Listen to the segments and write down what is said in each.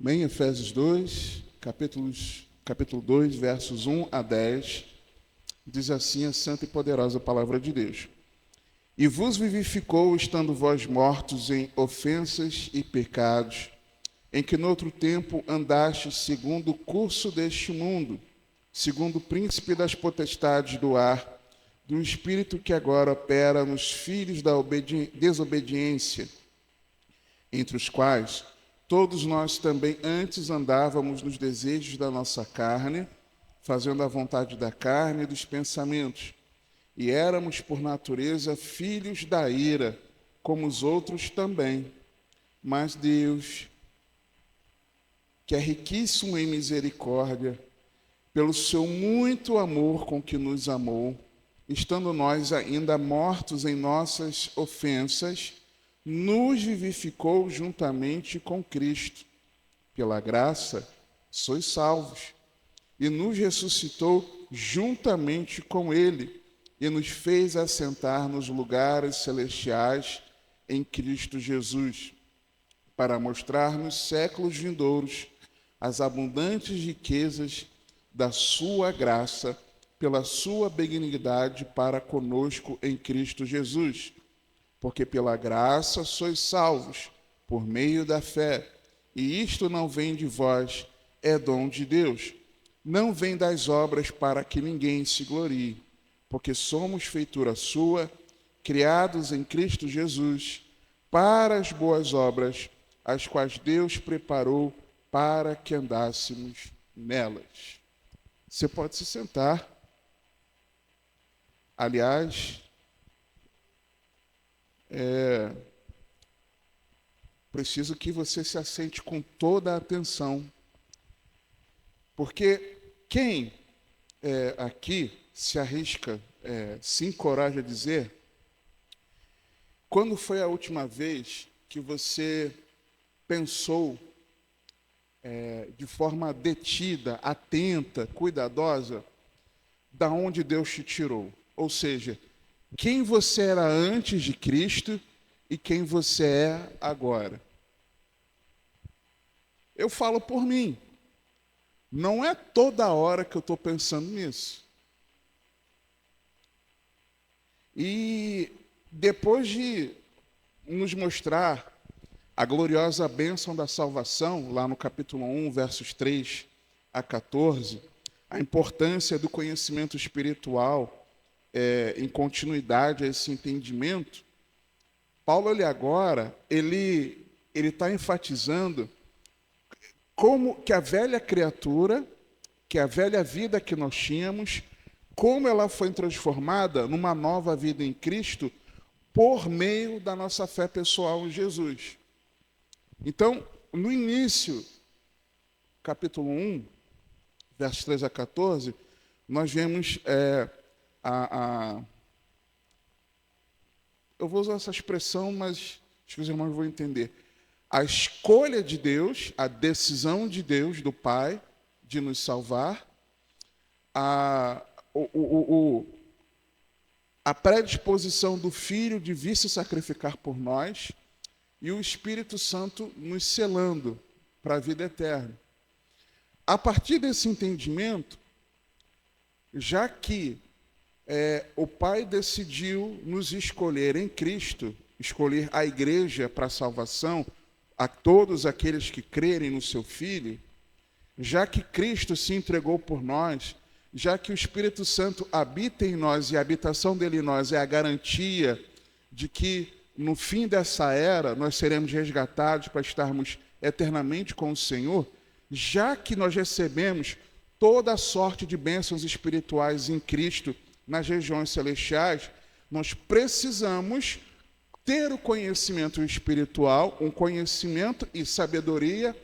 Bem, Efésios 2, capítulo 2, versos 1 a 10, diz assim a santa e poderosa palavra de Deus. E vos vivificou, estando vós mortos em ofensas e pecados, em que noutro tempo andastes segundo o curso deste mundo, segundo o príncipe das potestades do ar, do espírito que agora opera nos filhos da desobediência, entre os quais todos nós também antes andávamos nos desejos da nossa carne, fazendo a vontade da carne e dos pensamentos, e éramos por natureza filhos da ira, como os outros também. Mas Deus, que é riquíssimo em misericórdia, pelo seu muito amor com que nos amou, estando nós ainda mortos em nossas ofensas, nos vivificou juntamente com Cristo. Pela graça, sois salvos. E nos ressuscitou juntamente com Ele, e nos fez assentar nos lugares celestiais em Cristo Jesus, para mostrar nos séculos vindouros as abundantes riquezas da sua graça, pela sua benignidade para conosco em Cristo Jesus. Porque pela graça sois salvos, por meio da fé. E isto não vem de vós, é dom de Deus. Não vem das obras para que ninguém se glorie, porque somos feitura sua, criados em Cristo Jesus, para as boas obras, as quais Deus preparou para que andássemos nelas. Você pode se sentar. Aliás, preciso que você se assente com toda a atenção, porque quem aqui se arrisca, se encoraja a dizer, quando foi a última vez que você pensou de forma detida, atenta, cuidadosa, da onde Deus te tirou? Ou seja, quem você era antes de Cristo e quem você é agora. Eu falo por mim. Não é toda hora que eu estou pensando nisso. E depois de nos mostrar a gloriosa bênção da salvação, lá no capítulo 1, versos 3 a 14, a importância do conhecimento espiritual em continuidade a esse entendimento, Paulo agora ele está enfatizando como que a velha criatura, que a velha vida que nós tínhamos, como ela foi transformada numa nova vida em Cristo por meio da nossa fé pessoal em Jesus. Então, no início, capítulo 1, versos 3 a 14, nós vemos eu vou usar essa expressão, mas acho que os irmãos vão entender. A escolha de Deus, a decisão de Deus, do Pai, de nos salvar, a predisposição do Filho de vir se sacrificar por nós e o Espírito Santo nos selando para a vida eterna. A partir desse entendimento, já que o Pai decidiu nos escolher em Cristo, escolher a igreja para a salvação, a todos aqueles que crerem no seu Filho, já que Cristo se entregou por nós, já que o Espírito Santo habita em nós e a habitação dele em nós é a garantia de que no fim dessa era nós seremos resgatados para estarmos eternamente com o Senhor, já que nós recebemos toda a sorte de bênçãos espirituais em Cristo nas regiões celestiais, nós precisamos ter o conhecimento espiritual, um conhecimento e sabedoria.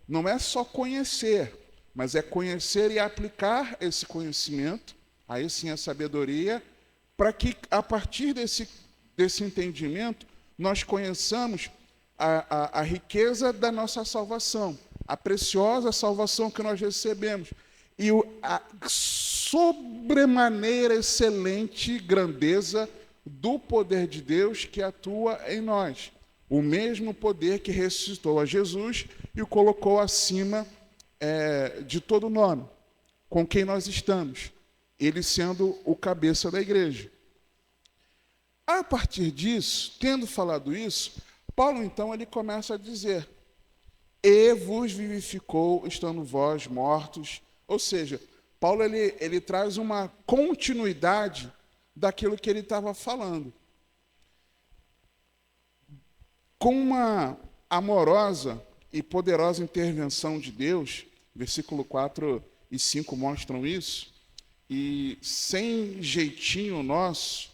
Não é só conhecer, mas é conhecer e aplicar esse conhecimento, aí sim a sabedoria, para que a partir desse entendimento nós conheçamos a riqueza da nossa salvação, a preciosa salvação que nós recebemos e a sobremaneira excelente grandeza do poder de Deus que atua em nós. O mesmo poder que ressuscitou a Jesus e o colocou acima de todo nome, com quem nós estamos, ele sendo o cabeça da igreja. A partir disso, tendo falado isso, Paulo então ele começa a dizer: e vos vivificou, estando vós mortos. Ou seja, Paulo ele traz uma continuidade daquilo que ele estava falando. Com uma amorosa e poderosa intervenção de Deus, versículo 4 e 5 mostram isso, e sem jeitinho nosso,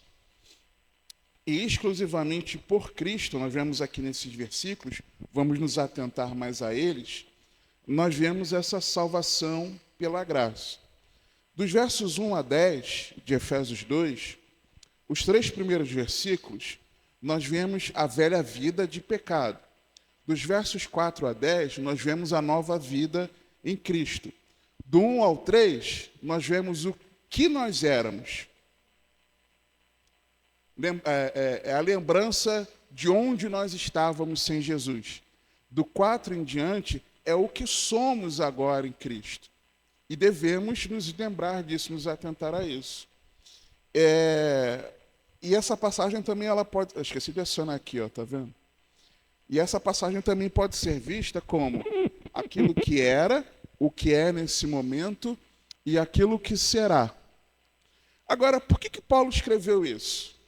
e exclusivamente por Cristo, nós vemos aqui nesses versículos, vamos nos atentar mais a eles, nós vemos essa salvação pela graça. Dos versos 1 a 10 de Efésios 2, os 3 primeiros versículos, nós vemos a velha vida de pecado. Dos versos 4 a 10, nós vemos a nova vida em Cristo. Do 1 ao 3, nós vemos o que nós éramos. É a lembrança de onde nós estávamos sem Jesus. Do 4 em diante, é o que somos agora em Cristo. E devemos nos lembrar disso, nos atentar a isso. E essa passagem também, ela pode... Eu esqueci de acionar aqui, ó, tá vendo? E essa passagem também pode ser vista como aquilo que era, o que é nesse momento e aquilo que será. Agora, por que Paulo escreveu isso?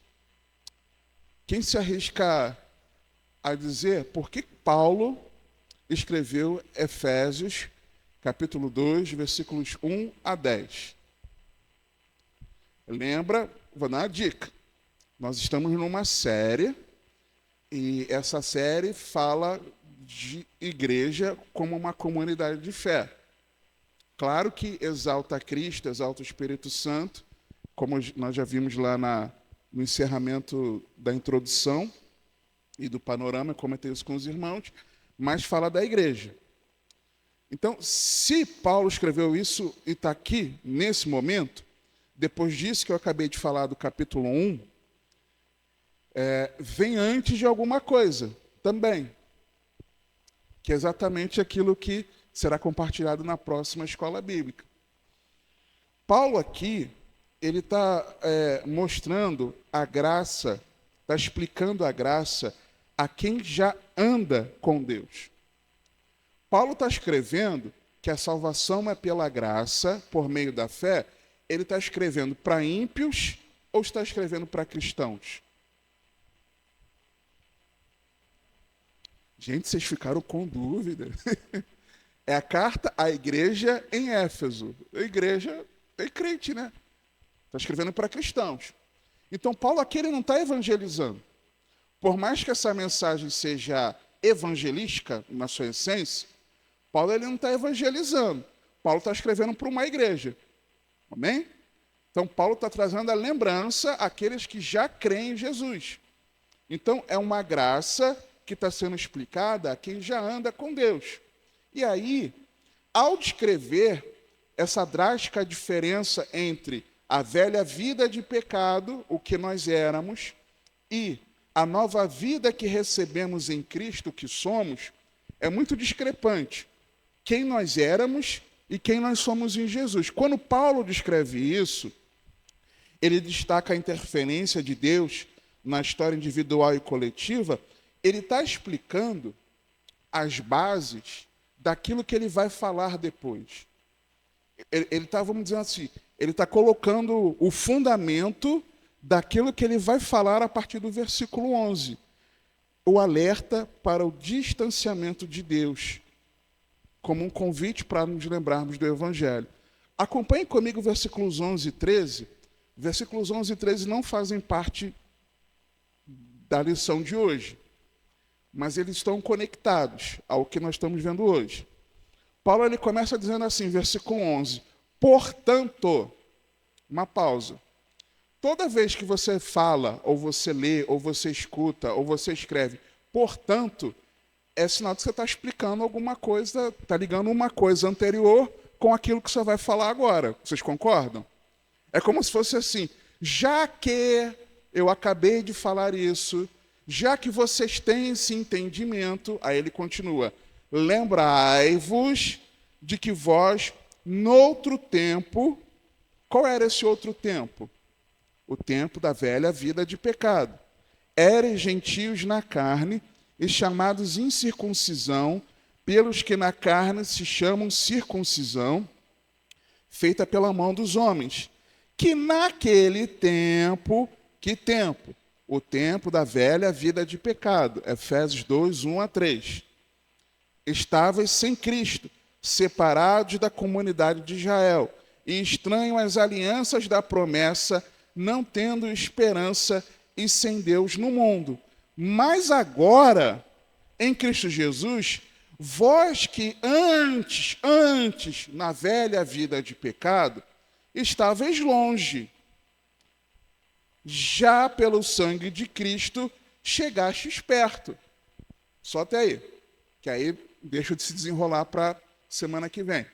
Quem se arrisca a dizer por que Paulo escreveu Efésios, capítulo 2, versículos 1 a 10? Lembra, vou dar uma dica. Nós estamos numa série, e essa série fala de igreja como uma comunidade de fé. Claro que exalta Cristo, exalta o Espírito Santo, como nós já vimos lá no encerramento da introdução e do panorama, comentei isso com os irmãos, mas fala da igreja. Então, se Paulo escreveu isso e está aqui, nesse momento, depois disso que eu acabei de falar do capítulo 1, vem antes de alguma coisa também, que é exatamente aquilo que será compartilhado na próxima escola bíblica. Paulo aqui, ele está mostrando a graça, está explicando a graça a quem já anda com Deus. Paulo está escrevendo que a salvação é pela graça, por meio da fé. Ele está escrevendo para ímpios ou está escrevendo para cristãos? Gente, vocês ficaram com dúvida. É a carta à igreja em Éfeso. A igreja é crente, né? Está escrevendo para cristãos. Então, Paulo aqui ele não está evangelizando. Por mais que essa mensagem seja evangelística, na sua essência, Paulo ele não está evangelizando. Paulo está escrevendo para uma igreja. Amém? Então, Paulo está trazendo a lembrança àqueles que já creem em Jesus. Então, é uma graça que está sendo explicada a quem já anda com Deus. E aí, ao descrever essa drástica diferença entre a velha vida de pecado, o que nós éramos, e a nova vida que recebemos em Cristo, o que somos, é muito discrepante. Quem nós éramos e quem nós somos em Jesus. Quando Paulo descreve isso, ele destaca a interferência de Deus na história individual e coletiva. Ele está explicando as bases daquilo que ele vai falar depois. Ele está, vamos dizer assim, ele está colocando o fundamento daquilo que ele vai falar a partir do versículo 11. O alerta para o distanciamento de Deus, como um convite para nos lembrarmos do Evangelho. Acompanhe comigo versículos 11 e 13. Versículos 11 e 13 não fazem parte da lição de hoje, mas eles estão conectados ao que nós estamos vendo hoje. Paulo ele começa dizendo assim, versículo 11, portanto, uma pausa. Toda vez que você fala, ou você lê, ou você escuta, ou você escreve, portanto, é sinal de que você está explicando alguma coisa, está ligando uma coisa anterior com aquilo que você vai falar agora. Vocês concordam? É como se fosse assim, já que eu acabei de falar isso, já que vocês têm esse entendimento, aí ele continua, lembrai-vos de que vós, noutro tempo, qual era esse outro tempo? O tempo da velha vida de pecado. Eres gentios na carne e chamados incircuncisão, pelos que na carne se chamam circuncisão, feita pela mão dos homens, que naquele tempo, que tempo? O tempo da velha vida de pecado, Efésios 2, 1 a 3. Estavais sem Cristo, separados da comunidade de Israel, e estranhos às alianças da promessa, não tendo esperança e sem Deus no mundo. Mas agora, em Cristo Jesus, vós que antes, na velha vida de pecado, estáveis longe, já pelo sangue de Cristo chegastes perto. Só até aí, que aí deixa de se desenrolar para semana que vem.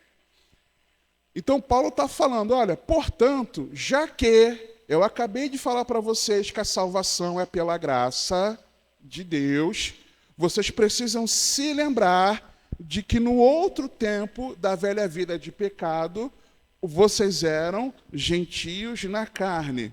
Então Paulo está falando, olha, portanto, já que eu acabei de falar para vocês que a salvação é pela graça de Deus, vocês precisam se lembrar de que no outro tempo da velha vida de pecado, vocês eram gentios na carne.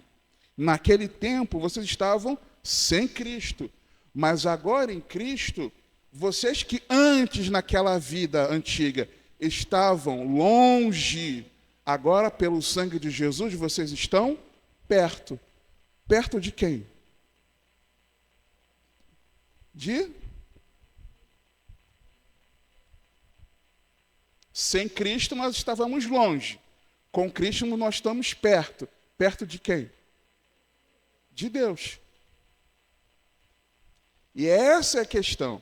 Naquele tempo, vocês estavam sem Cristo. Mas agora em Cristo, vocês que antes, naquela vida antiga, estavam longe, agora pelo sangue de Jesus, vocês estão perto. Perto de quem? Sem Cristo nós estávamos longe. Com Cristo nós estamos perto. Perto de quem? De Deus. E essa é a questão.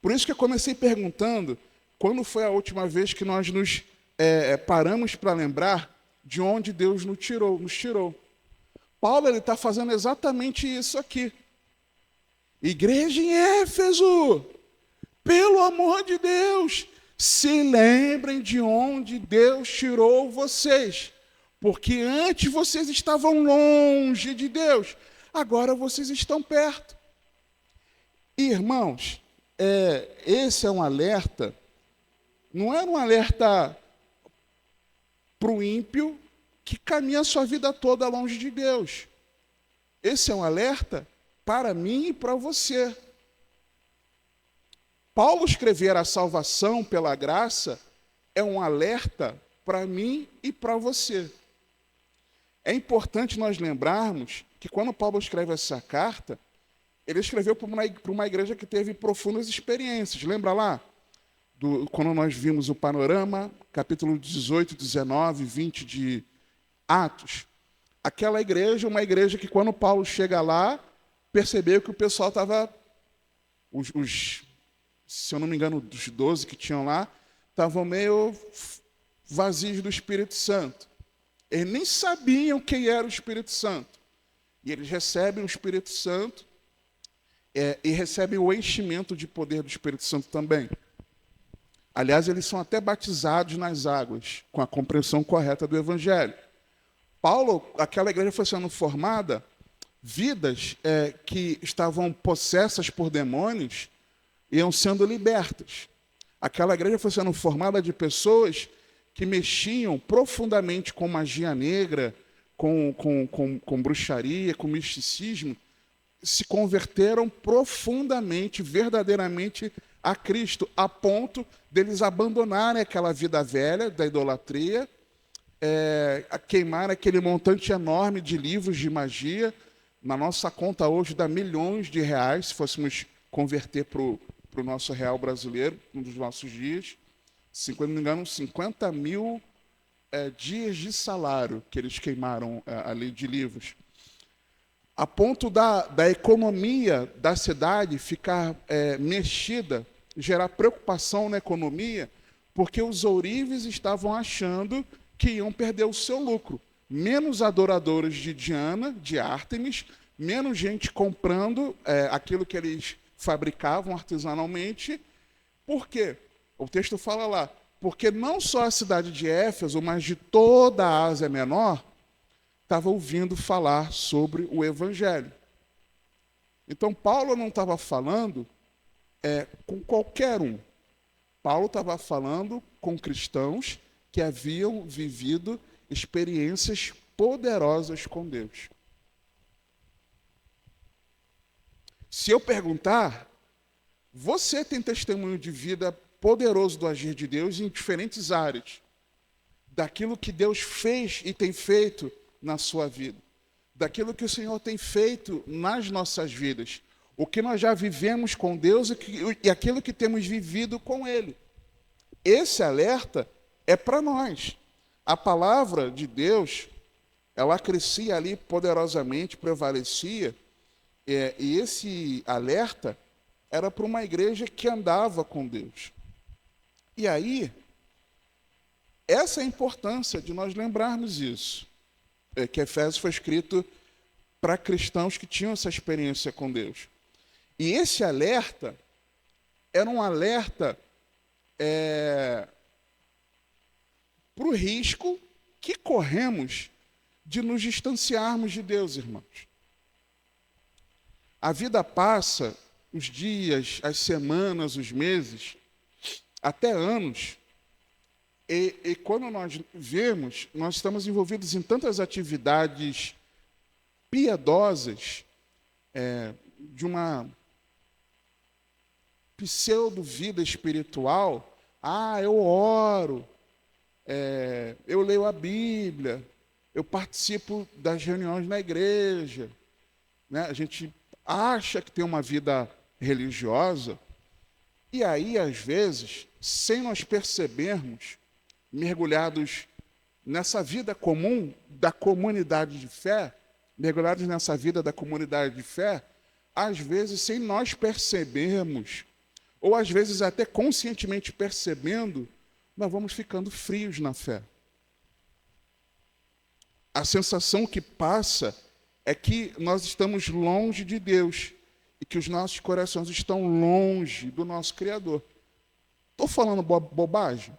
Por isso que eu comecei perguntando, quando foi a última vez que nós nos paramos para lembrar de onde Deus nos tirou. Paulo está fazendo exatamente isso aqui. Igreja em Éfeso, pelo amor de Deus, se lembrem de onde Deus tirou vocês. Porque antes vocês estavam longe de Deus, agora vocês estão perto. E, irmãos, esse é um alerta, não é um alerta para o ímpio que caminha a sua vida toda longe de Deus. Esse é um alerta para mim e para você. Paulo escrever a salvação pela graça é um alerta para mim e para você. É importante nós lembrarmos que quando Paulo escreve essa carta, ele escreveu para uma igreja que teve profundas experiências. Lembra lá? Quando nós vimos o panorama, capítulo 18, 19, 20 de Atos. Aquela igreja, uma igreja que quando Paulo chega lá, percebeu que o pessoal estava, se eu não me engano, dos 12 que tinham lá, estavam meio vazios do Espírito Santo. Eles nem sabiam quem era o Espírito Santo. E eles recebem o Espírito Santo e recebem o enchimento de poder do Espírito Santo também. Aliás, eles são até batizados nas águas, com a compreensão correta do Evangelho. Paulo, aquela igreja foi sendo formada, vidas que estavam possessas por demônios iam sendo libertas. Aquela igreja foi sendo formada de pessoas que mexiam profundamente com magia negra, com bruxaria, com misticismo, se converteram profundamente, verdadeiramente a Cristo, a ponto deles abandonarem aquela vida velha da idolatria, a queimar aquele montante enorme de livros de magia. Na nossa conta hoje dá milhões de reais, se fôssemos converter para o nosso real brasileiro, um dos nossos dias. Se não me engano, 50 mil dias de salário que eles queimaram ali de livros. A ponto da economia da cidade ficar mexida, gerar preocupação na economia, porque os ourives estavam achando que iam perder o seu lucro. Menos adoradores de Diana, de Ártemis, menos gente comprando aquilo que eles fabricavam artesanalmente. Por quê? O texto fala lá, porque não só a cidade de Éfeso, mas de toda a Ásia Menor, estava ouvindo falar sobre o Evangelho. Então, Paulo não estava falando com qualquer um. Paulo estava falando com cristãos que haviam vivido experiências poderosas com Deus. Se eu perguntar, você tem testemunho de vida poderoso do agir de Deus em diferentes áreas, daquilo que Deus fez e tem feito na sua vida, daquilo que o Senhor tem feito nas nossas vidas, o que nós já vivemos com Deus e aquilo que temos vivido com Ele. Esse alerta é para nós. A palavra de Deus, ela crescia ali poderosamente, prevalecia, e esse alerta era para uma igreja que andava com Deus. E aí, essa é a importância de nós lembrarmos isso. Que Efésios foi escrito para cristãos que tinham essa experiência com Deus. E esse alerta era um alerta para o risco que corremos de nos distanciarmos de Deus, irmãos. A vida passa, os dias, as semanas, os meses, até anos, e quando nós vemos, nós estamos envolvidos em tantas atividades piedosas, de uma pseudo-vida espiritual. Eu oro, eu leio a Bíblia, eu participo das reuniões na igreja, né? A gente acha que tem uma vida religiosa, e aí, às vezes, sem nós percebermos, mergulhados nessa vida comum da comunidade de fé, mergulhados nessa vida da comunidade de fé, às vezes, sem nós percebermos, ou às vezes até conscientemente percebendo, nós vamos ficando frios na fé. A sensação que passa é que nós estamos longe de Deus e que os nossos corações estão longe do nosso Criador. Estou falando bobagem?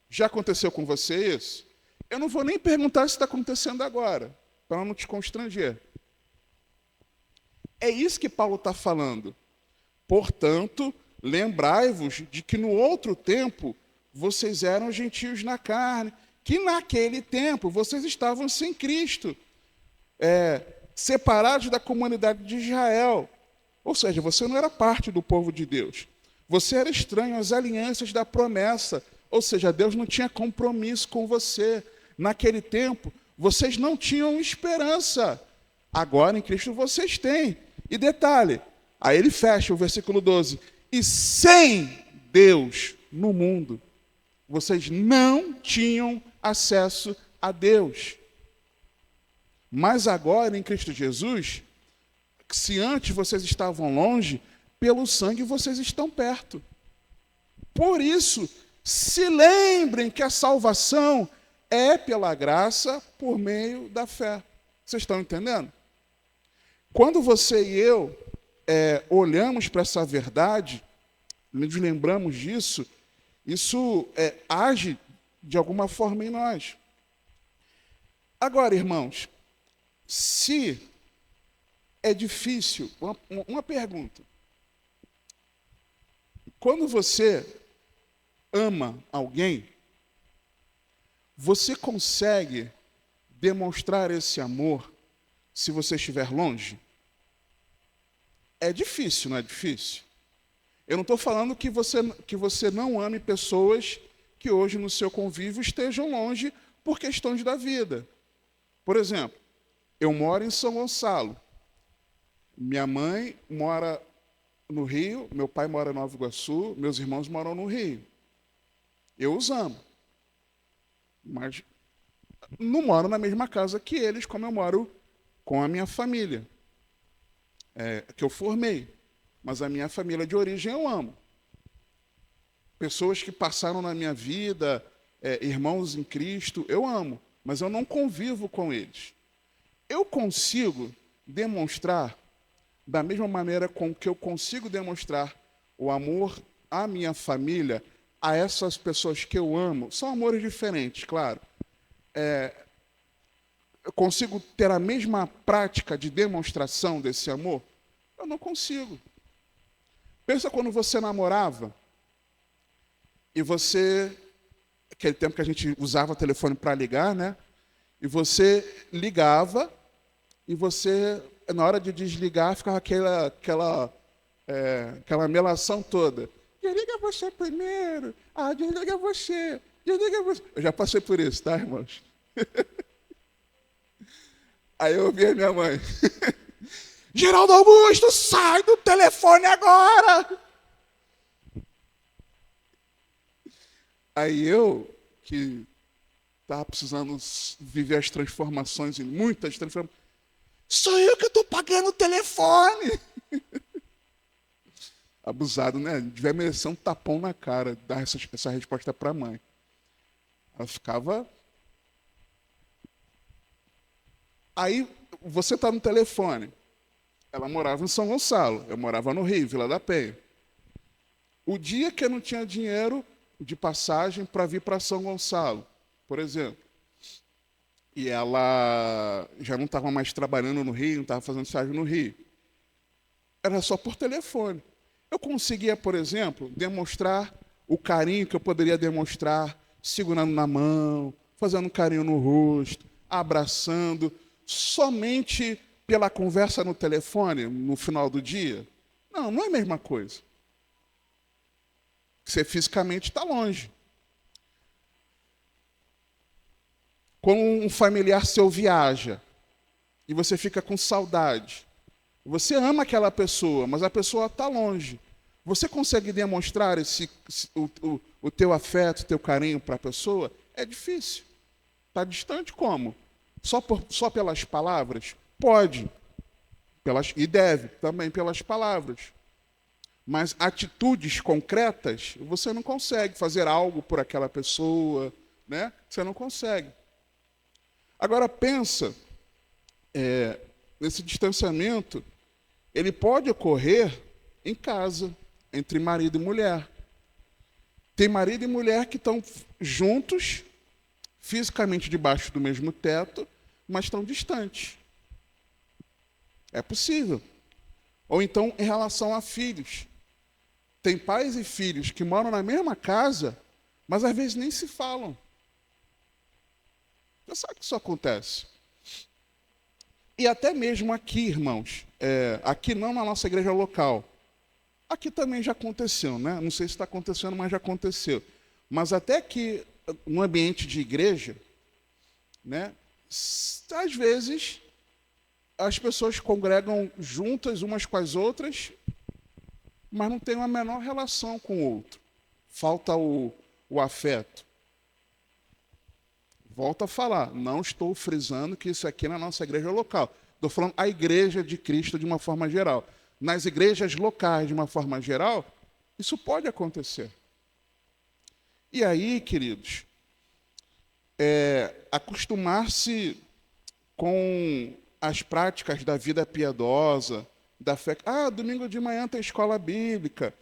Já aconteceu com você isso? Eu não vou nem perguntar se está acontecendo agora, para não te constranger. É isso que Paulo está falando. Portanto, lembrai-vos de que no outro tempo vocês eram gentios na carne, que naquele tempo vocês estavam sem Cristo, separados da comunidade de Israel. Ou seja, você não era parte do povo de Deus. Você era estranho às alianças da promessa. Ou seja, Deus não tinha compromisso com você. Naquele tempo, vocês não tinham esperança. Agora, em Cristo, vocês têm. E detalhe, aí ele fecha o versículo 12. E sem Deus no mundo, vocês não tinham acesso a Deus. Mas agora, em Cristo Jesus, se antes vocês estavam longe, pelo sangue vocês estão perto. Por isso, se lembrem que a salvação é pela graça por meio da fé. Vocês estão entendendo? Quando você e eu olhamos para essa verdade, nos lembramos disso, isso age de alguma forma em nós. Agora, irmãos, se é difícil, uma pergunta. Quando você ama alguém, você consegue demonstrar esse amor se você estiver longe? É difícil, não é difícil? Eu não estou falando que você não ame pessoas que hoje no seu convívio estejam longe por questões da vida. Por exemplo, eu moro em São Gonçalo. Minha mãe mora no Rio, meu pai mora em Nova Iguaçu, meus irmãos moram no Rio. Eu os amo. Mas não moro na mesma casa que eles, como eu moro com a minha família, que eu formei. Mas a minha família de origem eu amo. Pessoas que passaram na minha vida, irmãos em Cristo, eu amo. Mas eu não convivo com eles. Eu consigo demonstrar, da mesma maneira com que eu consigo demonstrar o amor à minha família, a essas pessoas que eu amo. São amores diferentes, claro. Eu consigo ter a mesma prática de demonstração desse amor? Eu não consigo. Pensa quando você namorava e você, aquele tempo que a gente usava o telefone para ligar, né? E você ligava e você, na hora de desligar, ficava aquela melação toda. Desliga você primeiro. Ah, desliga você. Desliga você. Eu já passei por isso, tá, irmãos? Aí eu ouvi a minha mãe. Geraldo Augusto, sai do telefone agora! Aí eu, que estava precisando viver as transformações, e muitas transformações, sou eu que estou pagando o telefone! Abusado, né? Devia merecer um tapão na cara, dar essa resposta para a mãe. Ela ficava... Aí, você está no telefone. Ela morava em São Gonçalo, eu morava no Rio, Vila da Penha. O dia que eu não tinha dinheiro de passagem para vir para São Gonçalo, por exemplo, e ela já não estava mais trabalhando no Rio, não estava fazendo estágio no Rio, era só por telefone. Eu conseguia, por exemplo, demonstrar o carinho que eu poderia demonstrar segurando na mão, fazendo um carinho no rosto, abraçando, somente pela conversa no telefone no final do dia? Não, não é a mesma coisa. Você fisicamente está longe. Quando um familiar seu viaja e você fica com saudade, você ama aquela pessoa, mas a pessoa está longe. Você consegue demonstrar o teu afeto, o teu carinho para a pessoa? É difícil. Está distante como? Só pelas palavras? Pode. E deve também pelas palavras. Mas atitudes concretas, você não consegue fazer algo por aquela pessoa, né? Você não consegue. Agora pensa, nesse distanciamento, ele pode ocorrer em casa, entre marido e mulher. Tem marido e mulher que estão juntos, fisicamente debaixo do mesmo teto, mas estão distantes. É possível. Ou então em relação a filhos. Tem pais e filhos que moram na mesma casa, mas às vezes nem se falam. Você sabe que isso acontece. E até mesmo aqui, irmãos, aqui não na nossa igreja local. Aqui também já aconteceu, né? Não sei se está acontecendo, mas já aconteceu. Mas até que no ambiente de igreja, né? Às vezes as pessoas congregam juntas umas com as outras, mas não tem uma menor relação com o outro. Falta o afeto. Volto a falar, não estou frisando que isso aqui é na nossa igreja local. Estou falando a igreja de Cristo de uma forma geral. Nas igrejas locais, de uma forma geral, isso pode acontecer. E aí, queridos, acostumar-se com as práticas da vida piedosa, da fé. Domingo de manhã tem escola bíblica.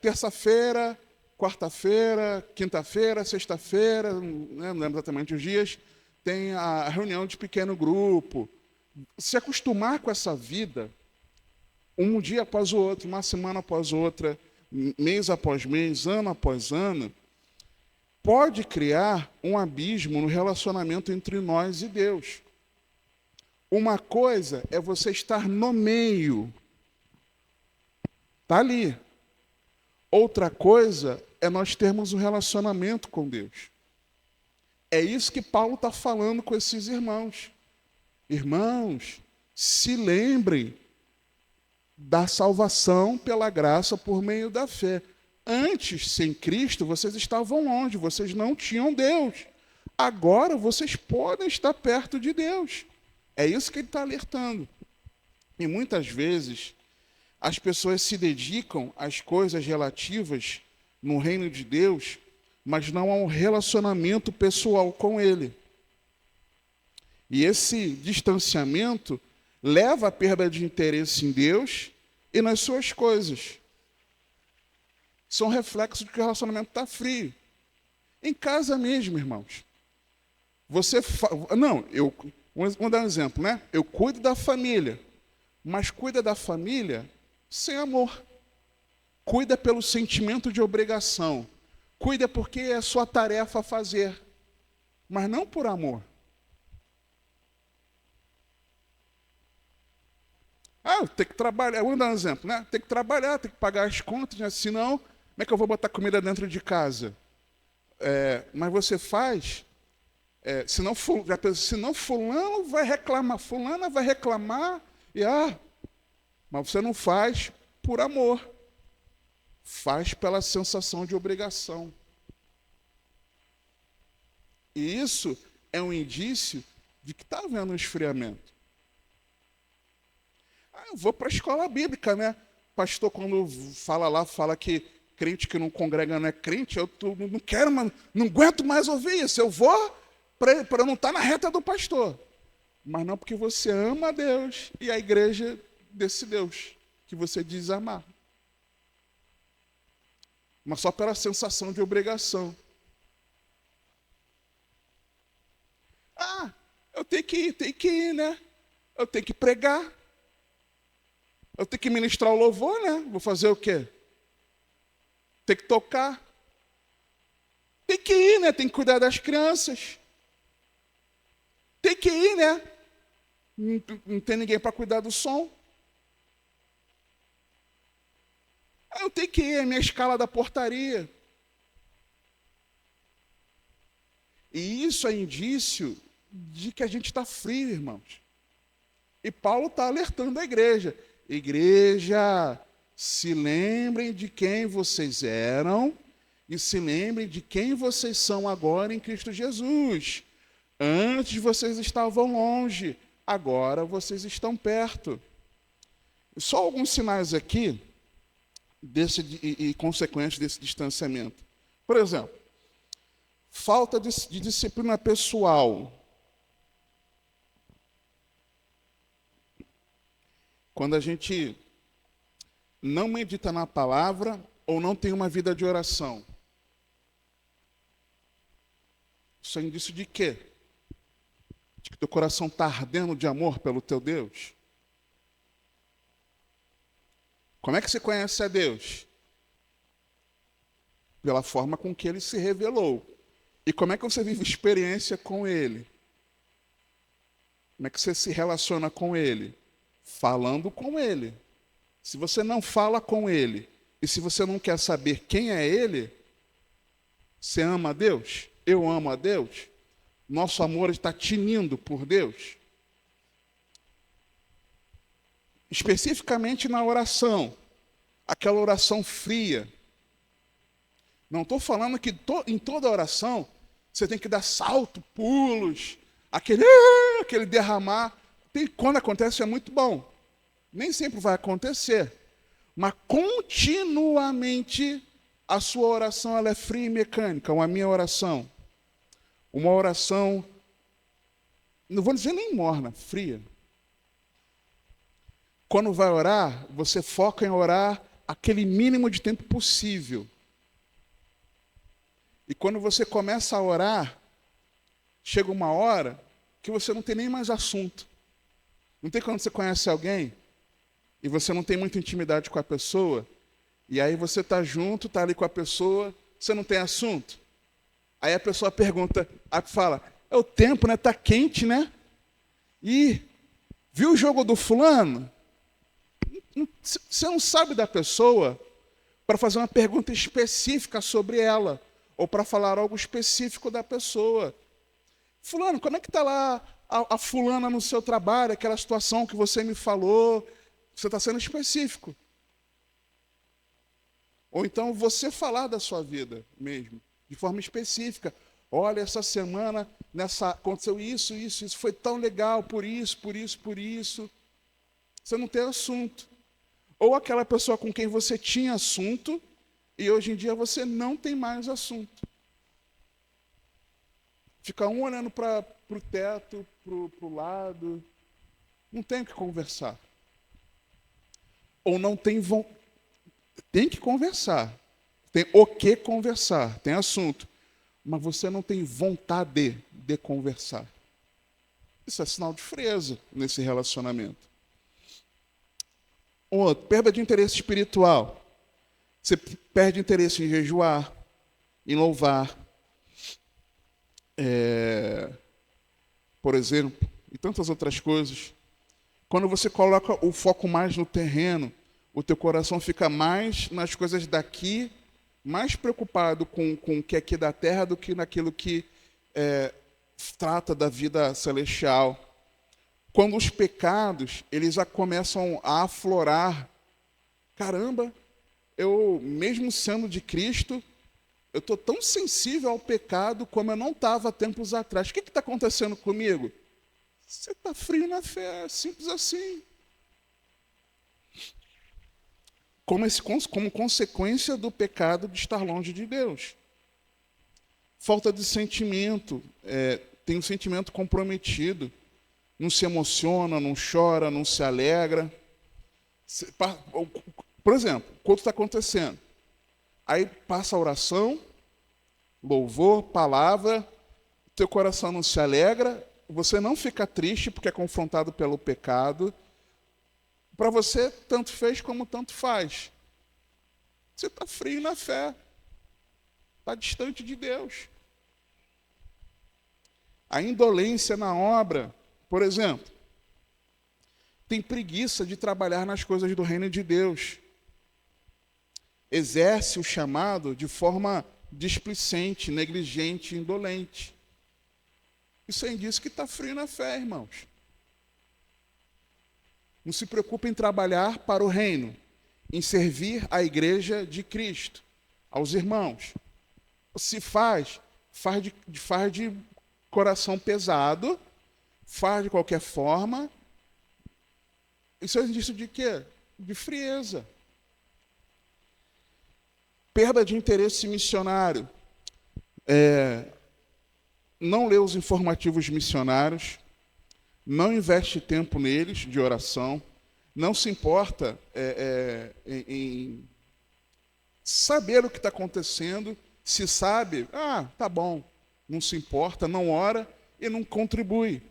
Terça-feira, quarta-feira, quinta-feira, sexta-feira, não lembro exatamente os dias, tem a reunião de pequeno grupo. Se acostumar com essa vida, um dia após o outro, uma semana após outra, mês após mês, ano após ano, pode criar um abismo no relacionamento entre nós e Deus. Uma coisa é você estar no meio, está ali. Outra coisa é nós termos um relacionamento com Deus. É isso que Paulo está falando com esses irmãos. Irmãos, se lembrem da salvação pela graça por meio da fé. Antes, sem Cristo, vocês estavam longe, vocês não tinham Deus. Agora vocês podem estar perto de Deus. É isso que ele está alertando. E muitas vezes as pessoas se dedicam às coisas relativas no reino de Deus, mas não a um relacionamento pessoal com Ele. E esse distanciamento leva à perda de interesse em Deus e nas suas coisas. São reflexos de que o relacionamento está frio. Em casa mesmo, irmãos. Vamos dar um exemplo, né? Eu cuido da família, mas cuida da família sem amor. cuida pelo sentimento de obrigação. Cuida porque é sua tarefa fazer, mas não por amor. Eu tenho que trabalhar, vamos dar um exemplo, né? Tem que trabalhar, tem que pagar as contas, né? Senão, como é que eu vou botar comida dentro de casa? Mas você faz, senão fulano vai reclamar, fulana vai reclamar, mas você não faz por amor. Faz pela sensação de obrigação. E isso é um indício de que está havendo um esfriamento. Eu vou para a escola bíblica, né? Pastor, quando fala que crente que não congrega não é crente, eu não quero, não aguento mais ouvir isso. Eu vou para não estar na reta do pastor. Mas não porque você ama a Deus e a igreja desse Deus que você diz amar. Mas só pela sensação de obrigação. Eu tenho que ir, né? Eu tenho que pregar. Eu tenho que ministrar o louvor, né? Vou fazer o quê? Tem que tocar. Tem que ir, né? Tem que cuidar das crianças. Tem que ir, né? Não tem ninguém para cuidar do som. Eu tenho que ir, é a minha escala da portaria. E isso é indício de que a gente está frio, irmãos. E Paulo está alertando a igreja. Igreja, se lembrem de quem vocês eram e se lembrem de quem vocês são agora em Cristo Jesus. Antes vocês estavam longe, agora vocês estão perto. Só alguns sinais aqui e consequentes desse distanciamento. Por exemplo, falta de disciplina pessoal. Quando a gente não medita na palavra ou não tem uma vida de oração. Isso é indício de quê? De que teu coração está ardendo de amor pelo teu Deus? Como é que você conhece a Deus? Pela forma com que Ele se revelou. E como é que você vive experiência com Ele? Como é que você se relaciona com Ele? Falando com Ele. Se você não fala com Ele, e se você não quer saber quem é Ele, você ama a Deus? Eu amo a Deus? Nosso amor está tinindo por Deus? Especificamente na oração, aquela oração fria. Não estou falando que em toda oração você tem que dar salto, pulos, aquele derramar. Quando acontece é muito bom. Nem sempre vai acontecer. Mas continuamente a sua oração ela é fria e mecânica, ou a minha oração. Uma oração, não vou dizer nem morna, fria. Quando vai orar, você foca em orar aquele mínimo de tempo possível. E quando você começa a orar, chega uma hora que você não tem nem mais assunto. Não tem quando você conhece alguém e você não tem muita intimidade com a pessoa, e aí você está junto, está ali com a pessoa, você não tem assunto. Aí a pessoa pergunta, fala, é o tempo, né? Está quente, né? E viu o jogo do fulano? Você não sabe da pessoa para fazer uma pergunta específica sobre ela, ou para falar algo específico da pessoa. Fulano, como é que está lá a fulana no seu trabalho, aquela situação que você me falou? Você está sendo específico. Ou então você falar da sua vida mesmo, de forma específica. Olha, essa semana aconteceu isso, foi tão legal, por isso. Você não tem assunto. Ou aquela pessoa com quem você tinha assunto, e hoje em dia você não tem mais assunto. Fica um olhando para o teto, para o lado. Não tem o que conversar. Ou não tem tem que conversar. Tem o que conversar, tem assunto. Mas você não tem vontade de conversar. Isso é sinal de frieza nesse relacionamento. Outro, perda de interesse espiritual. Você perde interesse em jejuar, em louvar, por exemplo, e tantas outras coisas. Quando você coloca o foco mais no terreno, o teu coração fica mais nas coisas daqui, mais preocupado com o que é aqui da terra do que naquilo que trata da vida celestial. Quando os pecados eles já começam a aflorar, caramba, eu mesmo sendo de Cristo, eu estou tão sensível ao pecado como eu não estava tempos atrás. O que está acontecendo comigo? Você está frio na fé, simples assim. Como consequência do pecado de estar longe de Deus. Falta de sentimento, tem um sentimento comprometido, não se emociona, não chora, não se alegra. Por exemplo, quando está acontecendo, aí passa a oração, louvor, palavra, teu coração não se alegra, você não fica triste porque é confrontado pelo pecado. Para você, tanto fez como tanto faz. Você está frio na fé, está distante de Deus. A indolência na obra, por exemplo, tem preguiça de trabalhar nas coisas do reino de Deus. Exerce o chamado de forma displicente, negligente, indolente. Isso é indício que está frio na fé, irmãos. Não se preocupa em trabalhar para o reino, em servir a igreja de Cristo, aos irmãos. Se faz de coração pesado, faz de qualquer forma. Isso é indício de quê? De frieza. Perda de interesse missionário. Não lê os informativos missionários, não investe tempo neles, de oração, não se importa em saber o que está acontecendo, se sabe, tá bom, não se importa, não ora e não contribui.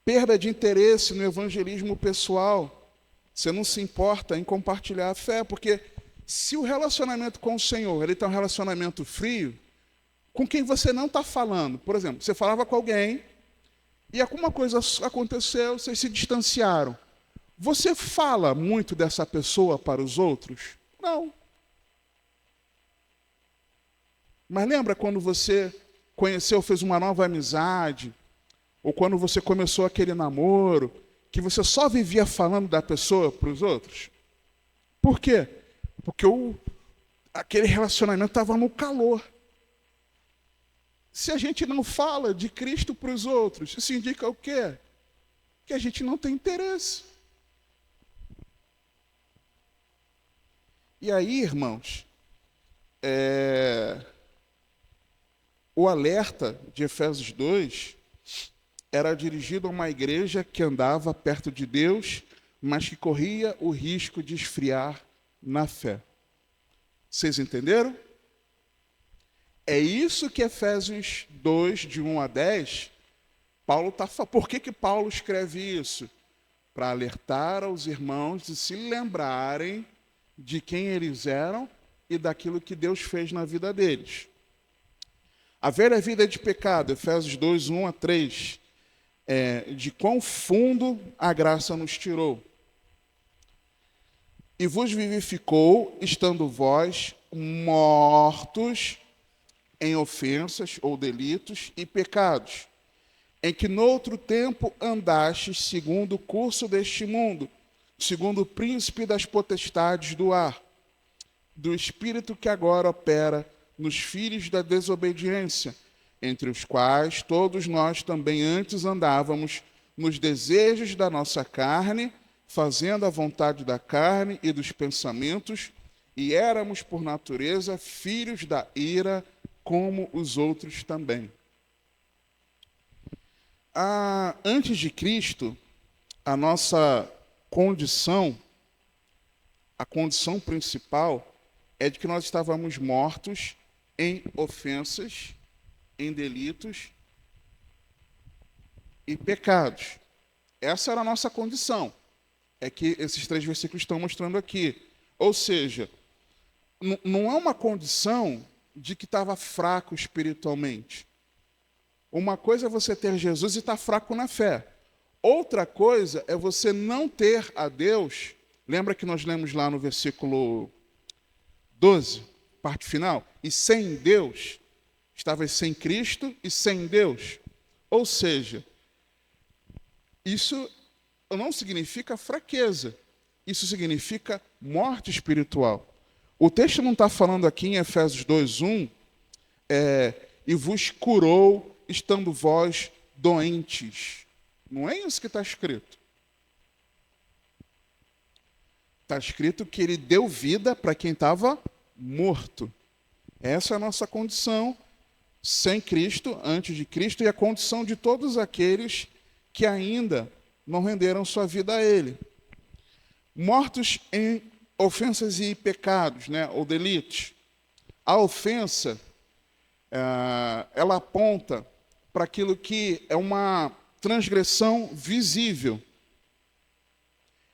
Perda de interesse no evangelismo pessoal, você não se importa em compartilhar a fé, porque se o relacionamento com o Senhor ele está um relacionamento frio, com quem você não está falando, por exemplo, você falava com alguém e alguma coisa aconteceu, vocês se distanciaram. Você fala muito dessa pessoa para os outros? Não. Mas lembra quando você conheceu, fez uma nova amizade, ou quando você começou aquele namoro, que você só vivia falando da pessoa para os outros? Por quê? Porque aquele relacionamento estava no calor. Se a gente não fala de Cristo para os outros, isso indica o quê? Que a gente não tem interesse. E aí, irmãos, o alerta de Efésios 2 era dirigido a uma igreja que andava perto de Deus, mas que corria o risco de esfriar na fé. Vocês entenderam? É isso que Efésios 2, de 1 a 10, Paulo está falando. Por que Paulo escreve isso? Para alertar aos irmãos de se lembrarem de quem eles eram e daquilo que Deus fez na vida deles. A velha vida de pecado, Efésios 2, 1 a 3, de quão fundo a graça nos tirou. E vos vivificou, estando vós mortos em ofensas ou delitos e pecados, em que noutro tempo andastes segundo o curso deste mundo, segundo o príncipe das potestades do ar, do espírito que agora opera nos filhos da desobediência, entre os quais todos nós também antes andávamos nos desejos da nossa carne, fazendo a vontade da carne e dos pensamentos, e éramos por natureza filhos da ira, como os outros também. Antes de Cristo, a nossa condição, a condição principal, é de que nós estávamos mortos em ofensas, em delitos e pecados. Essa era a nossa condição. É que esses 3 versículos estão mostrando aqui. Ou seja, não é uma condição de que estava fraco espiritualmente. Uma coisa é você ter Jesus e estar fraco na fé. Outra coisa é você não ter a Deus. Lembra que nós lemos lá no versículo 12, parte final? E sem Deus, estavas sem Cristo e sem Deus. Ou seja, isso não significa fraqueza. Isso significa morte espiritual. O texto não está falando aqui em Efésios 2:1, e vos curou, estando vós doentes. Não é isso que está escrito. Está escrito que ele deu vida para quem estava morto. Essa é a nossa condição sem Cristo, antes de Cristo, e a condição de todos aqueles que ainda não renderam sua vida a Ele. Mortos em ofensas e pecados, né, ou delitos. A ofensa, ela aponta para aquilo que é uma transgressão visível.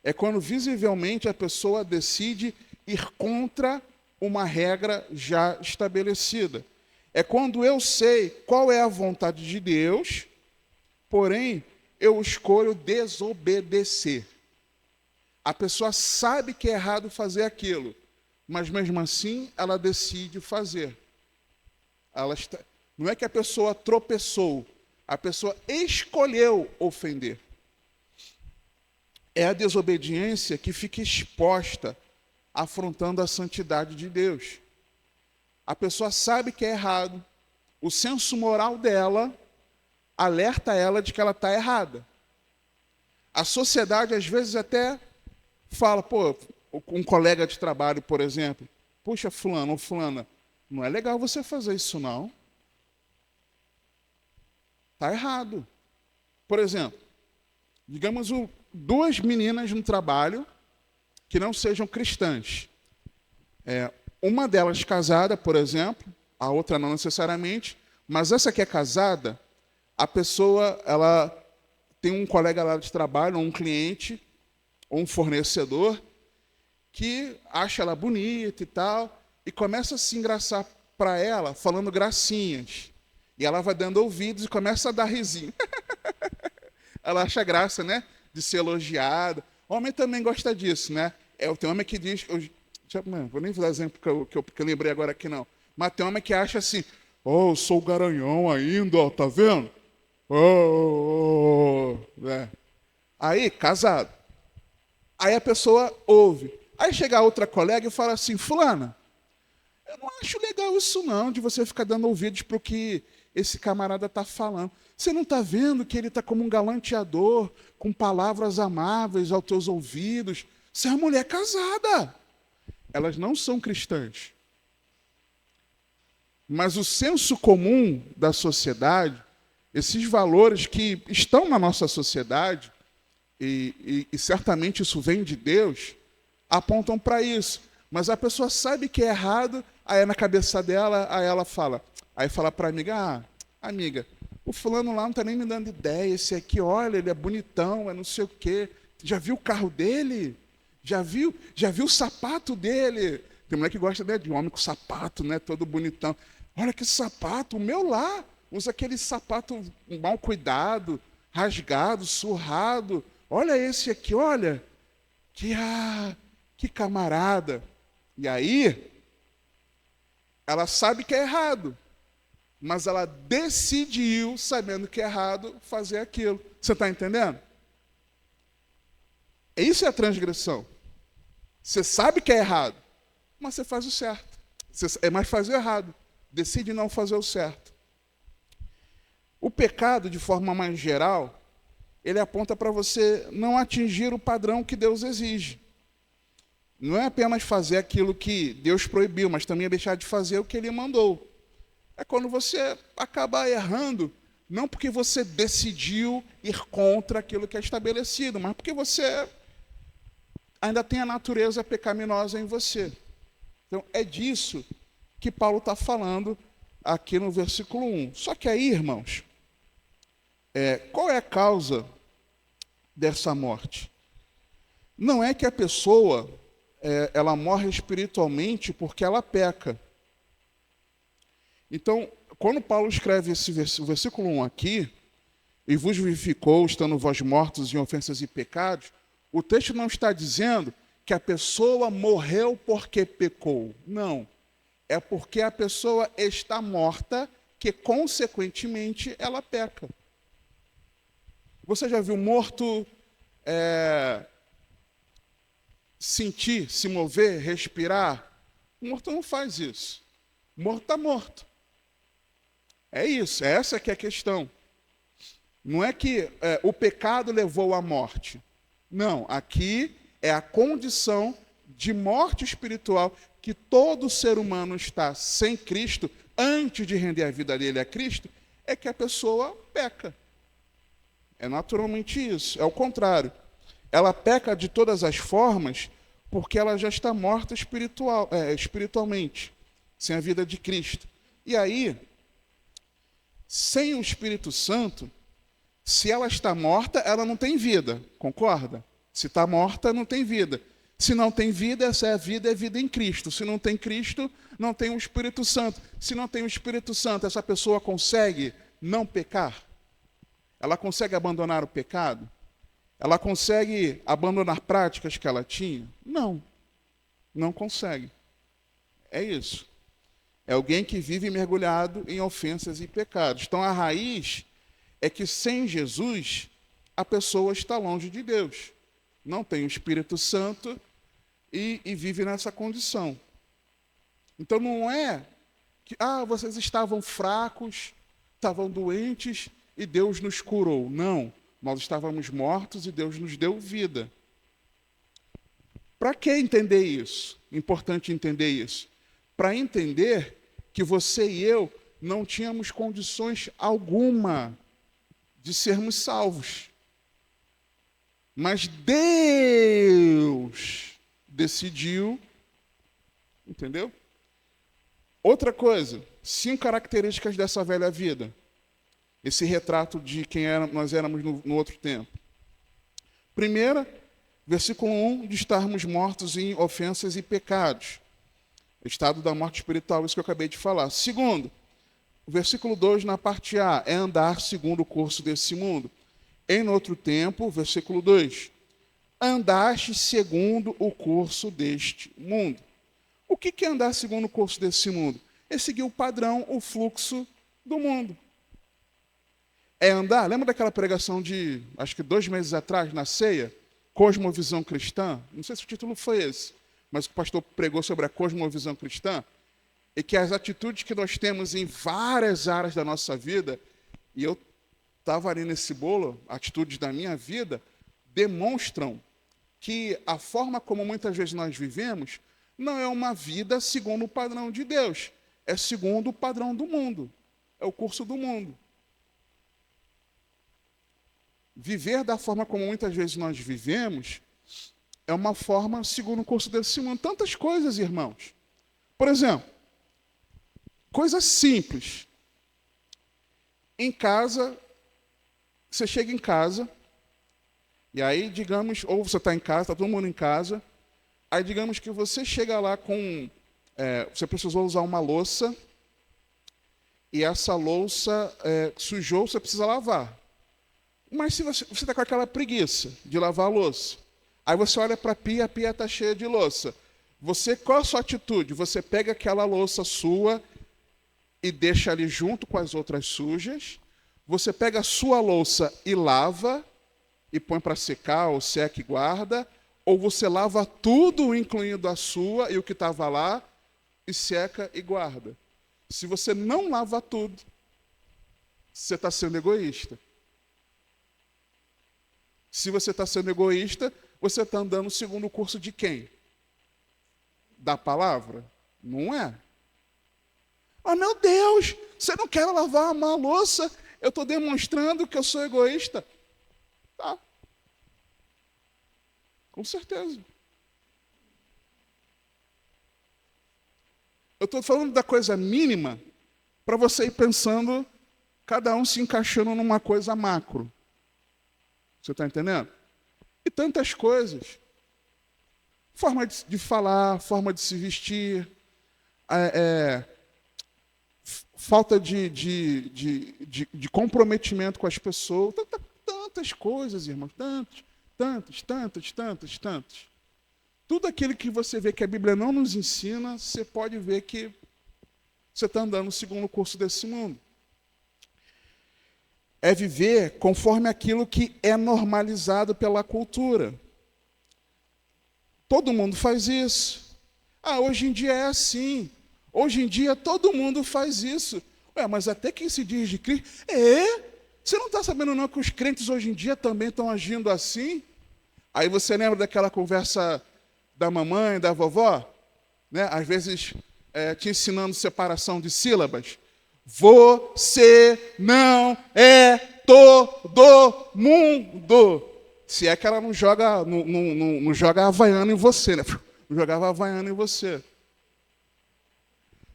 É quando visivelmente a pessoa decide ir contra uma regra já estabelecida. É quando eu sei qual é a vontade de Deus, porém eu escolho desobedecer. A pessoa sabe que é errado fazer aquilo, mas mesmo assim ela decide fazer. Não é que a pessoa tropeçou, a pessoa escolheu ofender. É a desobediência que fica exposta, afrontando a santidade de Deus. A pessoa sabe que é errado, o senso moral dela alerta ela de que ela está errada. A sociedade, às vezes, até fala, um colega de trabalho, por exemplo, puxa, fulano ou fulana, não é legal você fazer isso, não. Está errado. Por exemplo, digamos duas meninas no trabalho que não sejam cristãs. Uma delas casada, por exemplo, a outra não necessariamente, mas essa que é casada, a pessoa, ela tem um colega lá de trabalho, um cliente, ou um fornecedor, que acha ela bonita e tal, e começa a se engraçar para ela, falando gracinhas. E ela vai dando ouvidos e começa a dar risinho. Ela acha graça, né? De ser elogiada. Homem também gosta disso, né? Tem homem que diz... vou nem dar exemplo que eu lembrei agora aqui, não. Mas tem homem que acha assim, eu sou garanhão ainda, ó, tá vendo? Aí, casado. Aí a pessoa ouve. Aí chega a outra colega e fala assim, fulana, eu não acho legal isso não, de você ficar dando ouvidos para o que esse camarada está falando. Você não está vendo que ele está como um galanteador, com palavras amáveis aos teus ouvidos? Você é uma mulher casada. Elas não são cristãs. Mas o senso comum da sociedade, esses valores que estão na nossa sociedade, e certamente isso vem de Deus, apontam para isso. Mas a pessoa sabe que é errado, aí na cabeça dela, aí ela fala. Aí fala para a amiga, amiga, o fulano lá não está nem me dando ideia, esse aqui, olha, ele é bonitão, é não sei o quê. Já viu o carro dele? Já viu o sapato dele? Tem mulher que gosta, né, de homem com sapato, né, todo bonitão. Olha que sapato, o meu lá. Usa aquele sapato mal cuidado, rasgado, surrado. Olha esse aqui, olha. Que camarada. E aí, ela sabe que é errado. Mas ela decidiu, sabendo que é errado, fazer aquilo. Você está entendendo? Isso é a transgressão. Você sabe que é errado, mas você faz o certo. Mas faz o errado. Decide não fazer o certo. O pecado, de forma mais geral, ele aponta para você não atingir o padrão que Deus exige. Não é apenas fazer aquilo que Deus proibiu, mas também é deixar de fazer o que Ele mandou. É quando você acaba errando, não porque você decidiu ir contra aquilo que é estabelecido, mas porque você ainda tem a natureza pecaminosa em você. Então, é disso que Paulo está falando aqui no versículo 1. Só que aí, irmãos, qual é a causa dessa morte? Não é que a pessoa ela morre espiritualmente porque ela peca. Então, quando Paulo escreve o versículo 1 aqui, e vos vivificou, estando vós mortos em ofensas e pecados, o texto não está dizendo que a pessoa morreu porque pecou. Não. É porque a pessoa está morta que, consequentemente, ela peca. Você já viu morto sentir, se mover, respirar? O morto não faz isso. O morto está morto. É isso, essa que é a questão. Não é que o pecado levou à morte. Não, aqui é a condição de morte espiritual que todo ser humano está sem Cristo, antes de render a vida dele a Cristo, é que a pessoa peca. É naturalmente isso, é o contrário. Ela peca de todas as formas porque ela já está morta espiritualmente, sem a vida de Cristo. E aí, sem o Espírito Santo, se ela está morta, ela não tem vida, concorda? Se está morta, não tem vida. Se não tem vida, essa é vida em Cristo. Se não tem Cristo, não tem o Espírito Santo. Se não tem o Espírito Santo, essa pessoa consegue não pecar? Ela consegue abandonar o pecado? Ela consegue abandonar práticas que ela tinha? Não, não consegue. É isso. É alguém que vive mergulhado em ofensas e pecados. Então, a raiz é que sem Jesus, a pessoa está longe de Deus. Não tem o Espírito Santo e vive nessa condição. Então, não é que vocês estavam fracos, estavam doentes e Deus nos curou. Não, nós estávamos mortos e Deus nos deu vida. Para que entender isso? Importante entender isso. Para entender que você e eu não tínhamos condições alguma de sermos salvos. Mas Deus decidiu, entendeu? Outra coisa, 5 características dessa velha vida. Esse retrato de quem nós éramos no outro tempo. Primeira, versículo 1, de estarmos mortos em ofensas e pecados. Estado da morte espiritual, isso que eu acabei de falar. Segundo, o versículo 2, na parte A, é andar segundo o curso desse mundo. Em outro tempo, versículo 2, andaste segundo o curso deste mundo. O que é andar segundo o curso desse mundo? É seguir o padrão, o fluxo do mundo. É andar, lembra daquela pregação de, acho que 2 meses atrás, na ceia? Cosmovisão cristã? Não sei se o título foi esse, mas o pastor pregou sobre a cosmovisão cristã, e que as atitudes que nós temos em várias áreas da nossa vida, e eu estava ali nesse bolo, atitudes da minha vida, demonstram que a forma como muitas vezes nós vivemos não é uma vida segundo o padrão de Deus, é segundo o padrão do mundo, é o curso do mundo. Viver da forma como muitas vezes nós vivemos é uma forma segundo o curso desse mundo. Tantas coisas, irmãos. Por exemplo, coisa simples. Em casa, você chega em casa, e aí, digamos, ou você está em casa, está todo mundo em casa, aí digamos que você chega lá com... você precisou usar uma louça, e essa louça sujou, você precisa lavar. Mas se você está com aquela preguiça de lavar a louça, aí você olha para a pia está cheia de louça. Qual a sua atitude? Você pega aquela louça sua e deixa ali junto com as outras sujas. Você pega a sua louça e lava, e põe para secar, ou seca e guarda. Ou você lava tudo, incluindo a sua e o que estava lá, e seca e guarda. Se você não lava tudo, você está sendo egoísta. Se você está sendo egoísta, você está andando segundo o curso de quem? Da palavra? Não é. Meu Deus, você não quer lavar uma louça? Eu estou demonstrando que eu sou egoísta. Tá. Com certeza. Eu estou falando da coisa mínima para você ir pensando, cada um se encaixando numa coisa macro. Você está entendendo? E tantas coisas. Forma de falar, forma de se vestir, falta de comprometimento com as pessoas. Tantas coisas, irmãos. Tantas. Tudo aquilo que você vê que a Bíblia não nos ensina, você pode ver que você está andando segundo o curso desse mundo. É viver conforme aquilo que é normalizado pela cultura. Todo mundo faz isso. Hoje em dia é assim. Hoje em dia todo mundo faz isso. Mas até quem se diz de Cristo... Você não está sabendo não que os crentes hoje em dia também estão agindo assim? Aí você lembra daquela conversa da mamãe, da vovó? Né? Às vezes te ensinando separação de sílabas. Você não é todo mundo. Se é que ela não joga, não joga havaiana em você, né? Não jogava havaiana em você.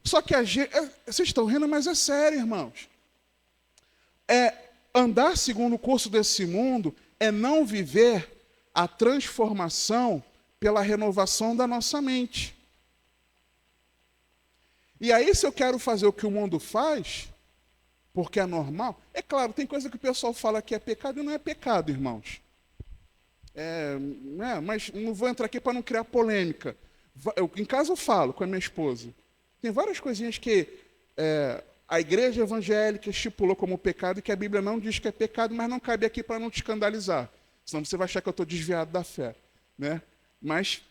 Só que vocês estão rindo, mas é sério, irmãos. Andar segundo o curso desse mundo é não viver a transformação pela renovação da nossa mente. E aí, se eu quero fazer o que o mundo faz, porque é normal, é claro, tem coisa que o pessoal fala que é pecado e não é pecado, irmãos. Mas não vou entrar aqui para não criar polêmica. Em casa eu falo com a minha esposa. Tem várias coisinhas que a igreja evangélica estipulou como pecado e que a Bíblia não diz que é pecado, mas não cabe aqui para não te escandalizar. Senão você vai achar que eu estou desviado da fé. Né? Mas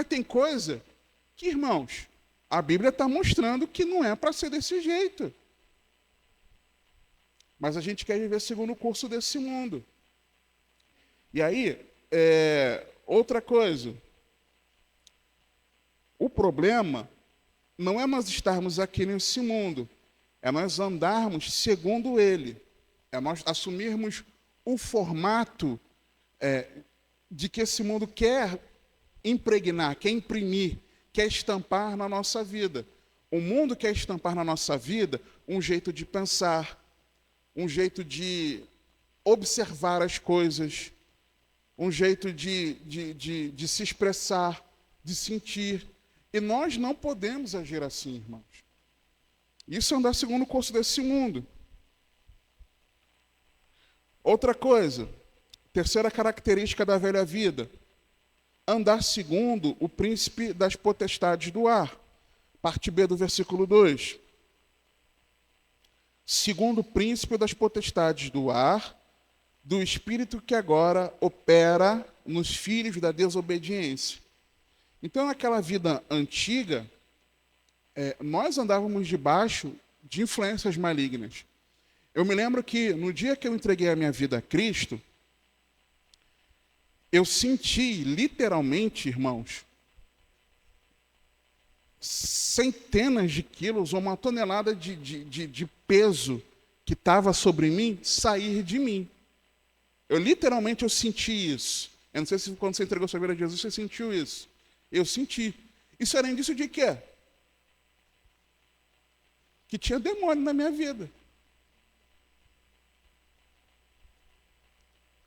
tem coisa que, irmãos, a Bíblia está mostrando que não é para ser desse jeito. Mas a gente quer viver segundo o curso desse mundo. E aí, outra coisa. O problema não é nós estarmos aqui nesse mundo, é nós andarmos segundo ele, é nós assumirmos o formato de que esse mundo quer impregnar, quer imprimir, quer estampar na nossa vida. O mundo quer estampar na nossa vida um jeito de pensar, um jeito de observar as coisas, um jeito de se expressar, de sentir. E nós não podemos agir assim, irmãos. Isso é andar segundo o curso desse mundo. Outra coisa, terceira característica da velha vida, andar segundo o príncipe das potestades do ar. Parte B do versículo 2. Segundo o príncipe das potestades do ar, do espírito que agora opera nos filhos da desobediência. Então, naquela vida antiga, nós andávamos debaixo de influências malignas. Eu me lembro que no dia que eu entreguei a minha vida a Cristo, eu senti literalmente, irmãos, centenas de quilos ou uma tonelada de peso que estava sobre mim sair de mim. Eu senti isso. Eu não sei se quando você entregou sua vida a Jesus, você sentiu isso. Eu senti. Isso era indício de quê? Que tinha demônio na minha vida.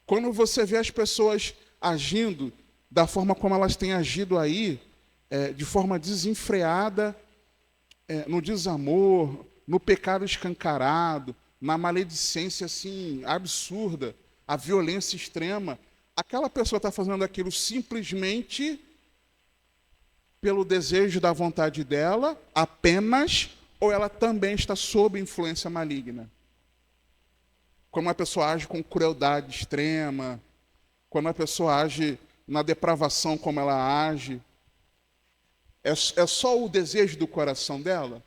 Quando você vê as pessoas agindo da forma como elas têm agido aí, de forma desenfreada, no desamor, no pecado escancarado, na maledicência assim, absurda, a violência extrema, aquela pessoa está fazendo aquilo simplesmente pelo desejo da vontade dela, apenas, ou ela também está sob influência maligna? Quando uma pessoa age com crueldade extrema, quando a pessoa age na depravação como ela age, é só o desejo do coração dela?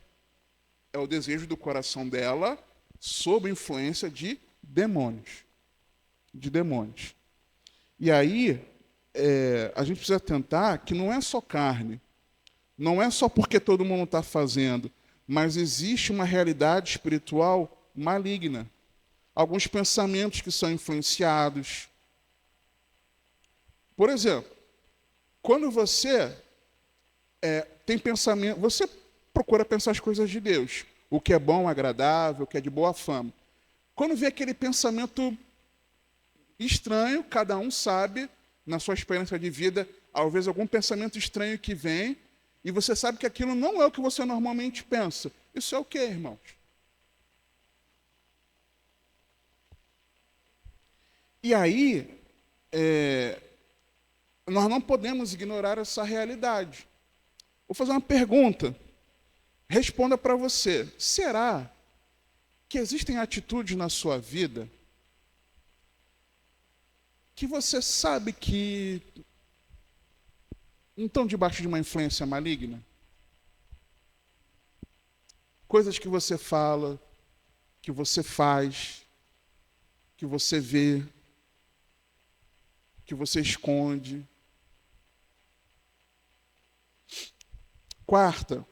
É o desejo do coração dela sob influência de demônios. E aí, a gente precisa atentar que não é só carne, não é só porque todo mundo está fazendo, mas existe uma realidade espiritual maligna. Alguns pensamentos que são influenciados. Por exemplo, quando você tem pensamento, você procura pensar as coisas de Deus, o que é bom, agradável, o que é de boa fama. Quando vê aquele pensamento estranho, cada um sabe, na sua experiência de vida, às vezes algum pensamento estranho que vem, e você sabe que aquilo não é o que você normalmente pensa. Isso é o quê, irmãos? E aí, nós não podemos ignorar essa realidade. Vou fazer uma pergunta. Responda para você. Será que existem atitudes na sua vida que você sabe que não estão debaixo de uma influência maligna? Coisas que você fala, que você faz, que você vê, que você esconde. Quarta,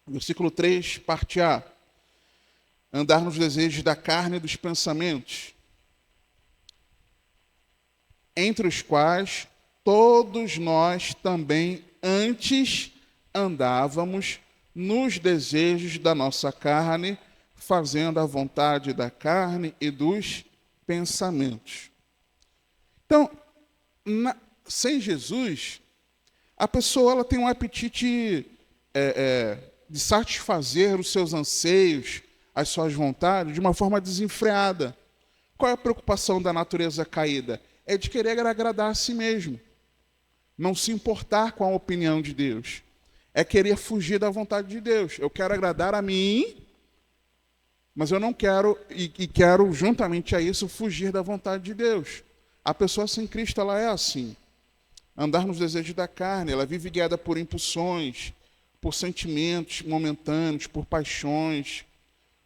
versículo 3, parte A. Andar nos desejos da carne e dos pensamentos, entre os quais todos nós também antes andávamos nos desejos da nossa carne, fazendo a vontade da carne e dos pensamentos. Então, sem Jesus, a pessoa ela tem um apetite de satisfazer os seus anseios, as suas vontades, de uma forma desenfreada. Qual é a preocupação da natureza caída? É de querer agradar a si mesmo. Não se importar com a opinião de Deus. É querer fugir da vontade de Deus. Eu quero agradar a mim, mas eu não quero, e quero, juntamente a isso, fugir da vontade de Deus. A pessoa sem Cristo, ela é assim. Andar nos desejos da carne, ela vive guiada por impulsões, por sentimentos momentâneos, por paixões,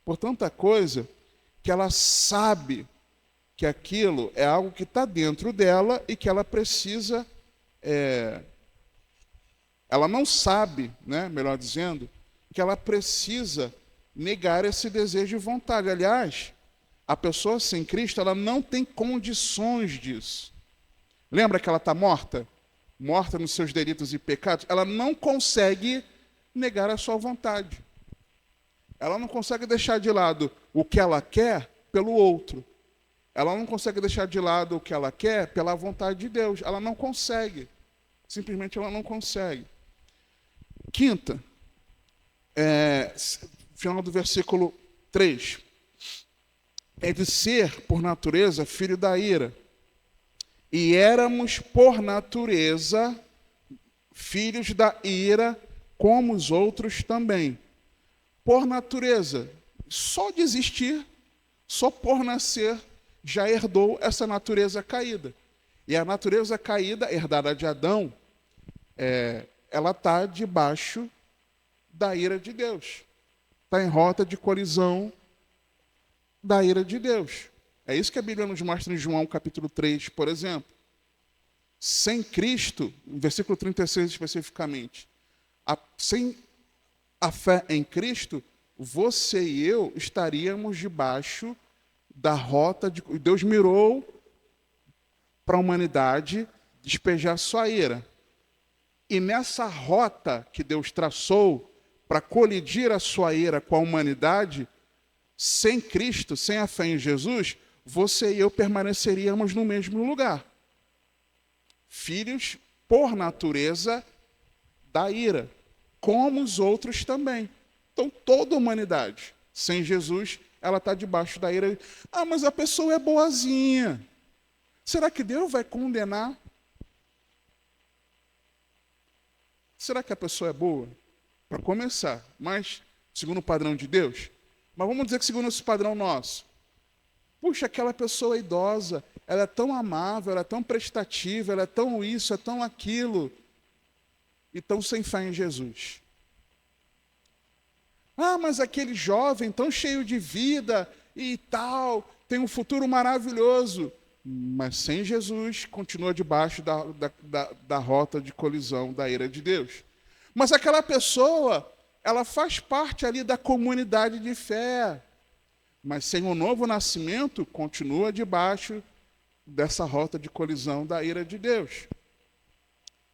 por tanta coisa, que ela sabe que aquilo é algo que está dentro dela e que ela precisa... ela não sabe, né, melhor dizendo, que ela precisa negar esse desejo e vontade. Aliás, a pessoa sem Cristo, ela não tem condições disso. Lembra que ela está morta? Morta nos seus delitos e pecados? Ela não consegue negar a sua vontade. Ela não consegue deixar de lado o que ela quer pelo outro. Ela não consegue deixar de lado o que ela quer pela vontade de Deus. Ela não consegue. Simplesmente ela não consegue. Quinta, final do versículo 3. É de ser, por natureza, filho da ira. E éramos, por natureza, filhos da ira, como os outros também. Por natureza, só de existir, só por nascer, já herdou essa natureza caída. E a natureza caída, herdada de Adão, ela está debaixo da ira de Deus. Está em rota de colisão da ira de Deus. É isso que a Bíblia nos mostra em João capítulo 3, por exemplo. Sem Cristo, no versículo 36 especificamente, sem a fé em Cristo, você e eu estaríamos debaixo da rota de... Deus mirou para a humanidade despejar sua ira. E nessa rota que Deus traçou para colidir a sua ira com a humanidade, sem Cristo, sem a fé em Jesus, você e eu permaneceríamos no mesmo lugar. Filhos, por natureza, da ira, como os outros também. Então, toda a humanidade, sem Jesus, ela está debaixo da ira. Ah, mas a pessoa é boazinha. Será que Deus vai condenar? Será que a pessoa é boa? Para começar, mas segundo o padrão de Deus? Mas vamos dizer que segundo esse padrão nosso. Puxa, aquela pessoa idosa, ela é tão amável, ela é tão prestativa, ela é tão isso, é tão aquilo, e tão sem fé em Jesus. Ah, mas aquele jovem tão cheio de vida e tal, tem um futuro maravilhoso, mas sem Jesus continua debaixo da rota de colisão da ira de Deus. Mas aquela pessoa, ela faz parte ali da comunidade de fé, mas sem o novo nascimento, continua debaixo dessa rota de colisão da ira de Deus.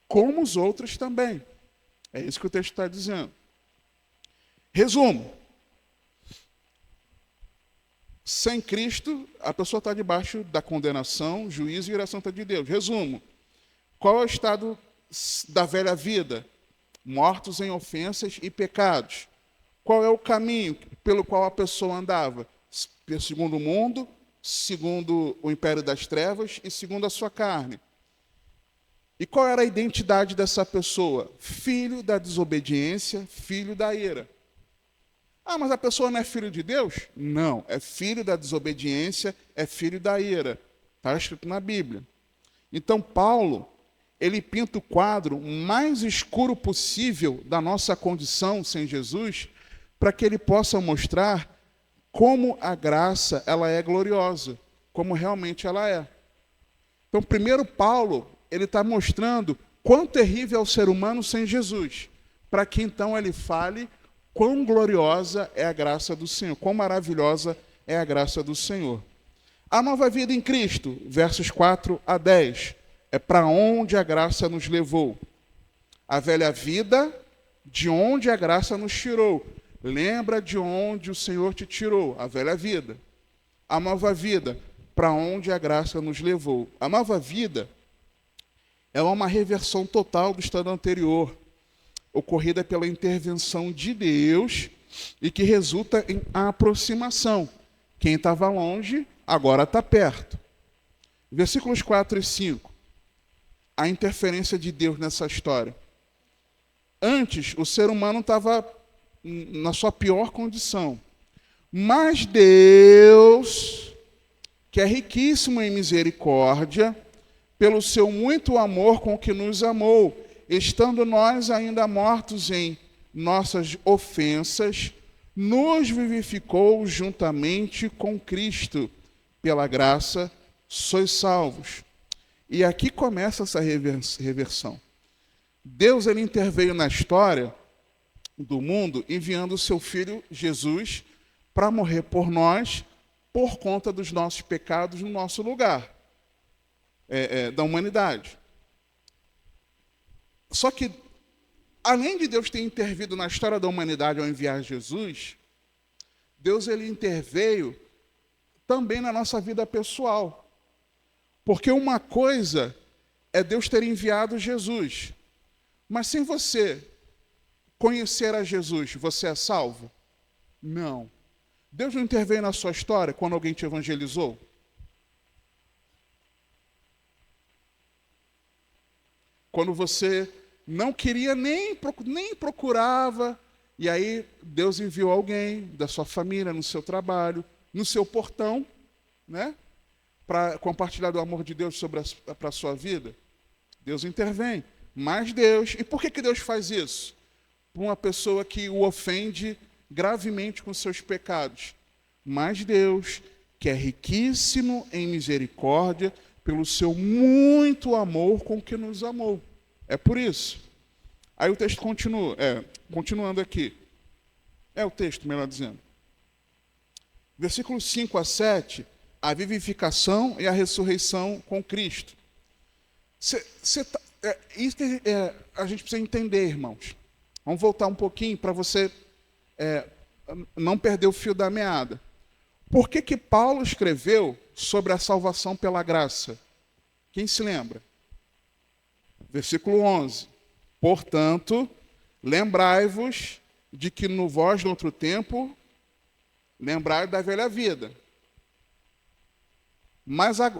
Como os outros também. É isso que o texto está dizendo. Resumo. Sem Cristo, a pessoa está debaixo da condenação, juízo e ira santa de Deus. Resumo. Qual é o estado da velha vida, mortos em ofensas e pecados. Qual é o caminho pelo qual a pessoa andava? Segundo o mundo, segundo o império das trevas e segundo a sua carne. E qual era a identidade dessa pessoa? Filho da desobediência, filho da ira. Ah, mas a pessoa não é filho de Deus? Não, é filho da desobediência, é filho da ira. Está escrito na Bíblia. Então, Paulo, ele pinta o quadro mais escuro possível da nossa condição sem Jesus, para que ele possa mostrar como a graça ela é gloriosa, como realmente ela é. Então, primeiro Paulo, ele está mostrando quão terrível é o ser humano sem Jesus, para que então ele fale quão gloriosa é a graça do Senhor, quão maravilhosa é a graça do Senhor. A nova vida em Cristo, versos 4 a 10, é para onde a graça nos levou. A velha vida, de onde a graça nos tirou. Lembra de onde o Senhor te tirou, a velha vida. A nova vida, para onde a graça nos levou. A nova vida é uma reversão total do estado anterior, ocorrida pela intervenção de Deus e que resulta em aproximação. Quem estava longe, agora está perto. Versículos 4 e 5. A interferência de Deus nessa história. Antes, o ser humano estava na sua pior condição. Mas Deus, que é riquíssimo em misericórdia, pelo seu muito amor com que nos amou, estando nós ainda mortos em nossas ofensas, nos vivificou juntamente com Cristo. Pela graça, sois salvos. E aqui começa essa reversão. Deus ele interveio na história do mundo, enviando o seu Filho Jesus para morrer por nós, por conta dos nossos pecados no nosso lugar, da humanidade. Só que, além de Deus ter intervido na história da humanidade ao enviar Jesus, Deus ele interveio também na nossa vida pessoal. Porque uma coisa é Deus ter enviado Jesus, mas sem você conhecer a Jesus, você é salvo? Não. Deus não interveio na sua história quando alguém te evangelizou? Quando você não queria, nem procurava, e aí Deus enviou alguém da sua família, no seu trabalho, no seu portão, né? Para compartilhar do amor de Deus para a sua vida. Deus intervém. Mas Deus, e por que Deus faz isso? Para uma pessoa que o ofende gravemente com seus pecados. Mas Deus, que é riquíssimo em misericórdia, pelo seu muito amor com que nos amou. É por isso. Aí o texto continua, continuando aqui. É o texto, melhor dizendo. Versículos 5 a 7, a vivificação e a ressurreição com Cristo. Isso que a gente precisa entender, irmãos. Vamos voltar um pouquinho para você não perder o fio da meada. Por que Paulo escreveu sobre a salvação pela graça? Quem se lembra? Versículo 11. Portanto, lembrai-vos de que no vós, no outro tempo, lembrai da velha vida.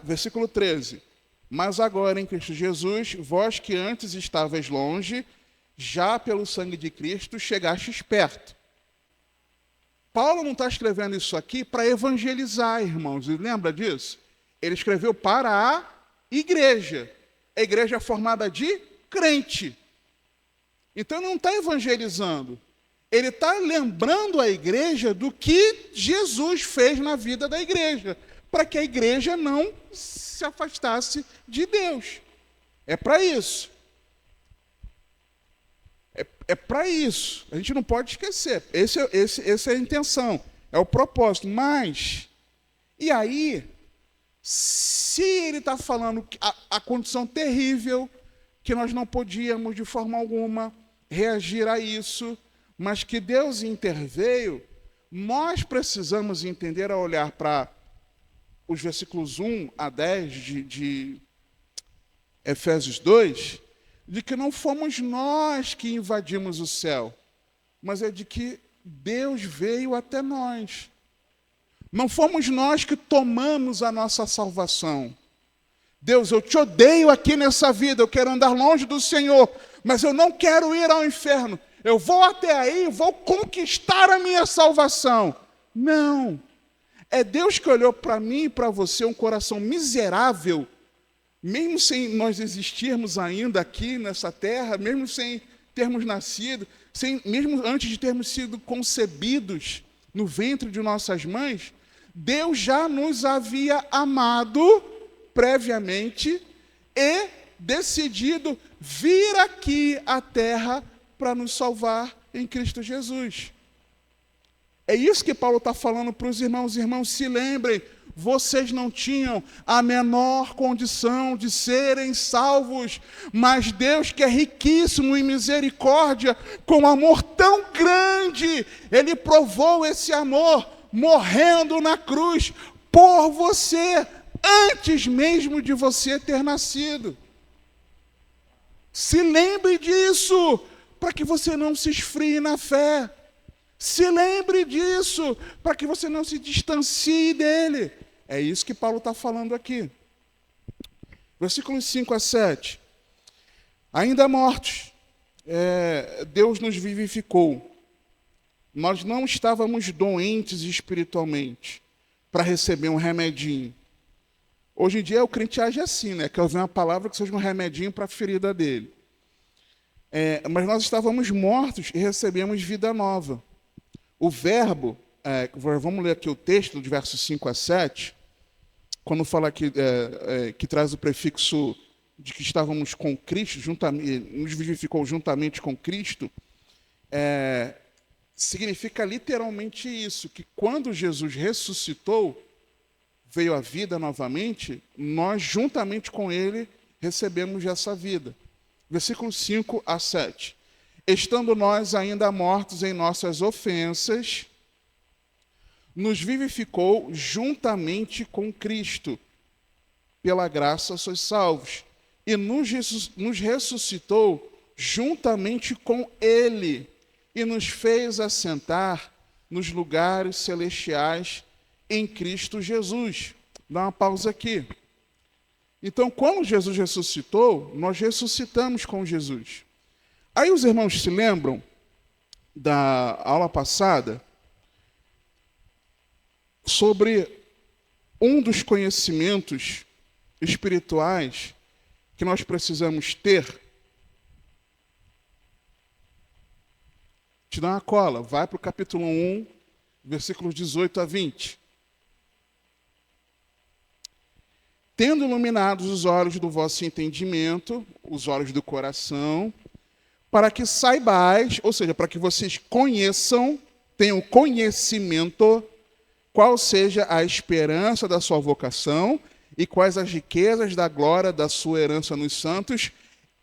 Versículo 13. Mas agora em Cristo Jesus, vós que antes estavais longe, já pelo sangue de Cristo chegastes perto. Paulo não está escrevendo isso aqui para evangelizar, irmãos. Lembra disso? Ele escreveu para a igreja. A igreja é formada de crente. Então ele não está evangelizando. Ele está lembrando a igreja do que Jesus fez na vida da igreja, para que a igreja não se afastasse de Deus. É para isso. É para isso. A gente não pode esquecer. Essa é a intenção, é o propósito. Mas, e aí, se ele está falando a condição terrível, que nós não podíamos de forma alguma reagir a isso, mas que Deus interveio, nós precisamos entender, a olhar para os versículos 1 a 10 de Efésios 2, de que não fomos nós que invadimos o céu, mas é de que Deus veio até nós. Não fomos nós que tomamos a nossa salvação. Deus, eu te odeio aqui nessa vida, eu quero andar longe do Senhor, mas eu não quero ir ao inferno. Eu vou até aí, vou conquistar a minha salvação. Não. É Deus que olhou para mim e para você um coração miserável, mesmo sem nós existirmos ainda aqui nessa terra, mesmo sem termos nascido, mesmo antes de termos sido concebidos no ventre de nossas mães, Deus já nos havia amado previamente e decidido vir aqui à terra para nos salvar em Cristo Jesus. É isso que Paulo está falando para os irmãos. Irmãos, se lembrem, vocês não tinham a menor condição de serem salvos, mas Deus, que é riquíssimo em misericórdia, com amor tão grande, Ele provou esse amor morrendo na cruz por você, antes mesmo de você ter nascido. Se lembre disso, para que você não se esfrie na fé. Se lembre disso, para que você não se distancie dele. É isso que Paulo está falando aqui. Versículos 5 a 7. Ainda mortos, Deus nos vivificou. Nós não estávamos doentes espiritualmente para receber um remedinho. Hoje em dia o crente age assim, né? Quer ouvir uma palavra que seja um remedinho para a ferida dele. Mas nós estávamos mortos e recebemos vida nova. O verbo, vamos ler aqui o texto, de versos 5 a 7, quando fala que traz o prefixo de que estávamos com Cristo, nos vivificou juntamente com Cristo, significa literalmente isso, que quando Jesus ressuscitou, veio a vida novamente, nós juntamente com ele recebemos essa vida. Versículos 5 a 7. Estando nós ainda mortos em nossas ofensas, nos vivificou juntamente com Cristo. Pela graça sois salvos. E nos ressuscitou juntamente com Ele. E nos fez assentar nos lugares celestiais em Cristo Jesus. Dá uma pausa aqui. Então, quando Jesus ressuscitou, nós ressuscitamos com Jesus. Aí os irmãos se lembram da aula passada sobre um dos conhecimentos espirituais que nós precisamos ter? Te dá uma cola, vai para o capítulo 1, versículos 18 a 20. Tendo iluminados os olhos do vosso entendimento, os olhos do coração, para que saibais, ou seja, para que vocês conheçam, tenham conhecimento, qual seja a esperança da sua vocação e quais as riquezas da glória da sua herança nos santos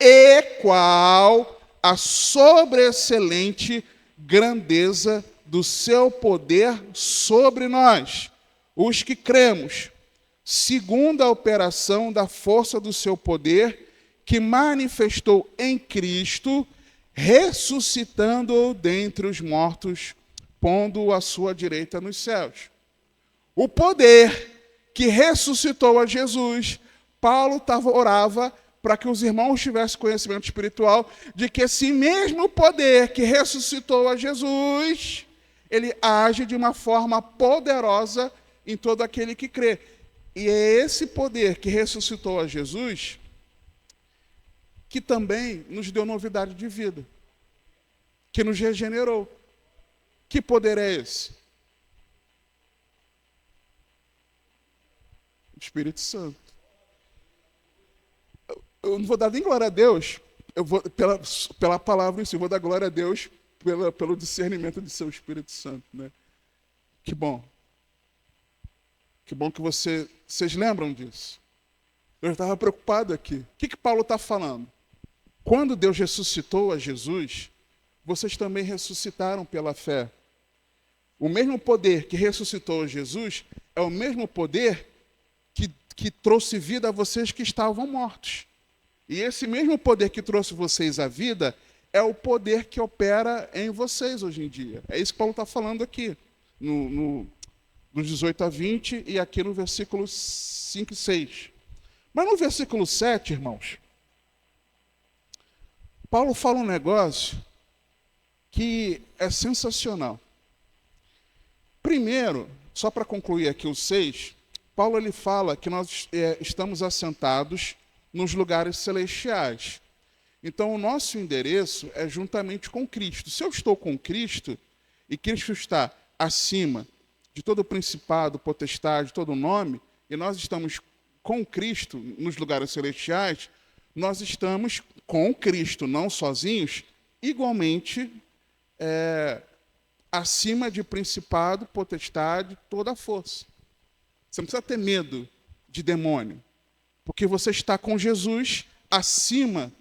e qual a sobreexcelente grandeza do seu poder sobre nós, os que cremos, segundo a operação da força do seu poder, que manifestou em Cristo, ressuscitando-o dentre os mortos, pondo-o à sua direita nos céus. O poder que ressuscitou a Jesus, Paulo orava para que os irmãos tivessem conhecimento espiritual de que esse mesmo poder que ressuscitou a Jesus, ele age de uma forma poderosa em todo aquele que crê. E é esse poder que ressuscitou a Jesus que também nos deu novidade de vida, que nos regenerou. Que poder é esse? O Espírito Santo. Eu não vou dar nem glória a Deus, eu vou, pela palavra em si, eu vou dar glória a Deus pelo discernimento de seu Espírito Santo. Né? Que bom. Que bom que vocês lembram disso. Eu estava preocupado aqui. O que Paulo está falando? Quando Deus ressuscitou a Jesus, vocês também ressuscitaram pela fé. O mesmo poder que ressuscitou Jesus é o mesmo poder que trouxe vida a vocês que estavam mortos. E esse mesmo poder que trouxe vocês à vida é o poder que opera em vocês hoje em dia. É isso que Paulo está falando aqui, dos 18 a 20 e aqui no versículo 5 e 6. Mas no versículo 7, irmãos, Paulo fala um negócio que é sensacional. Primeiro, só para concluir aqui o 6, Paulo ele fala que nós estamos assentados nos lugares celestiais. Então, o nosso endereço é juntamente com Cristo. Se eu estou com Cristo, e Cristo está acima de todo principado, potestade, todo nome, e nós estamos com Cristo nos lugares celestiais, nós estamos com Cristo, não sozinhos, igualmente acima de principado, potestade, toda a força. Você não precisa ter medo de demônio, porque você está com Jesus acima.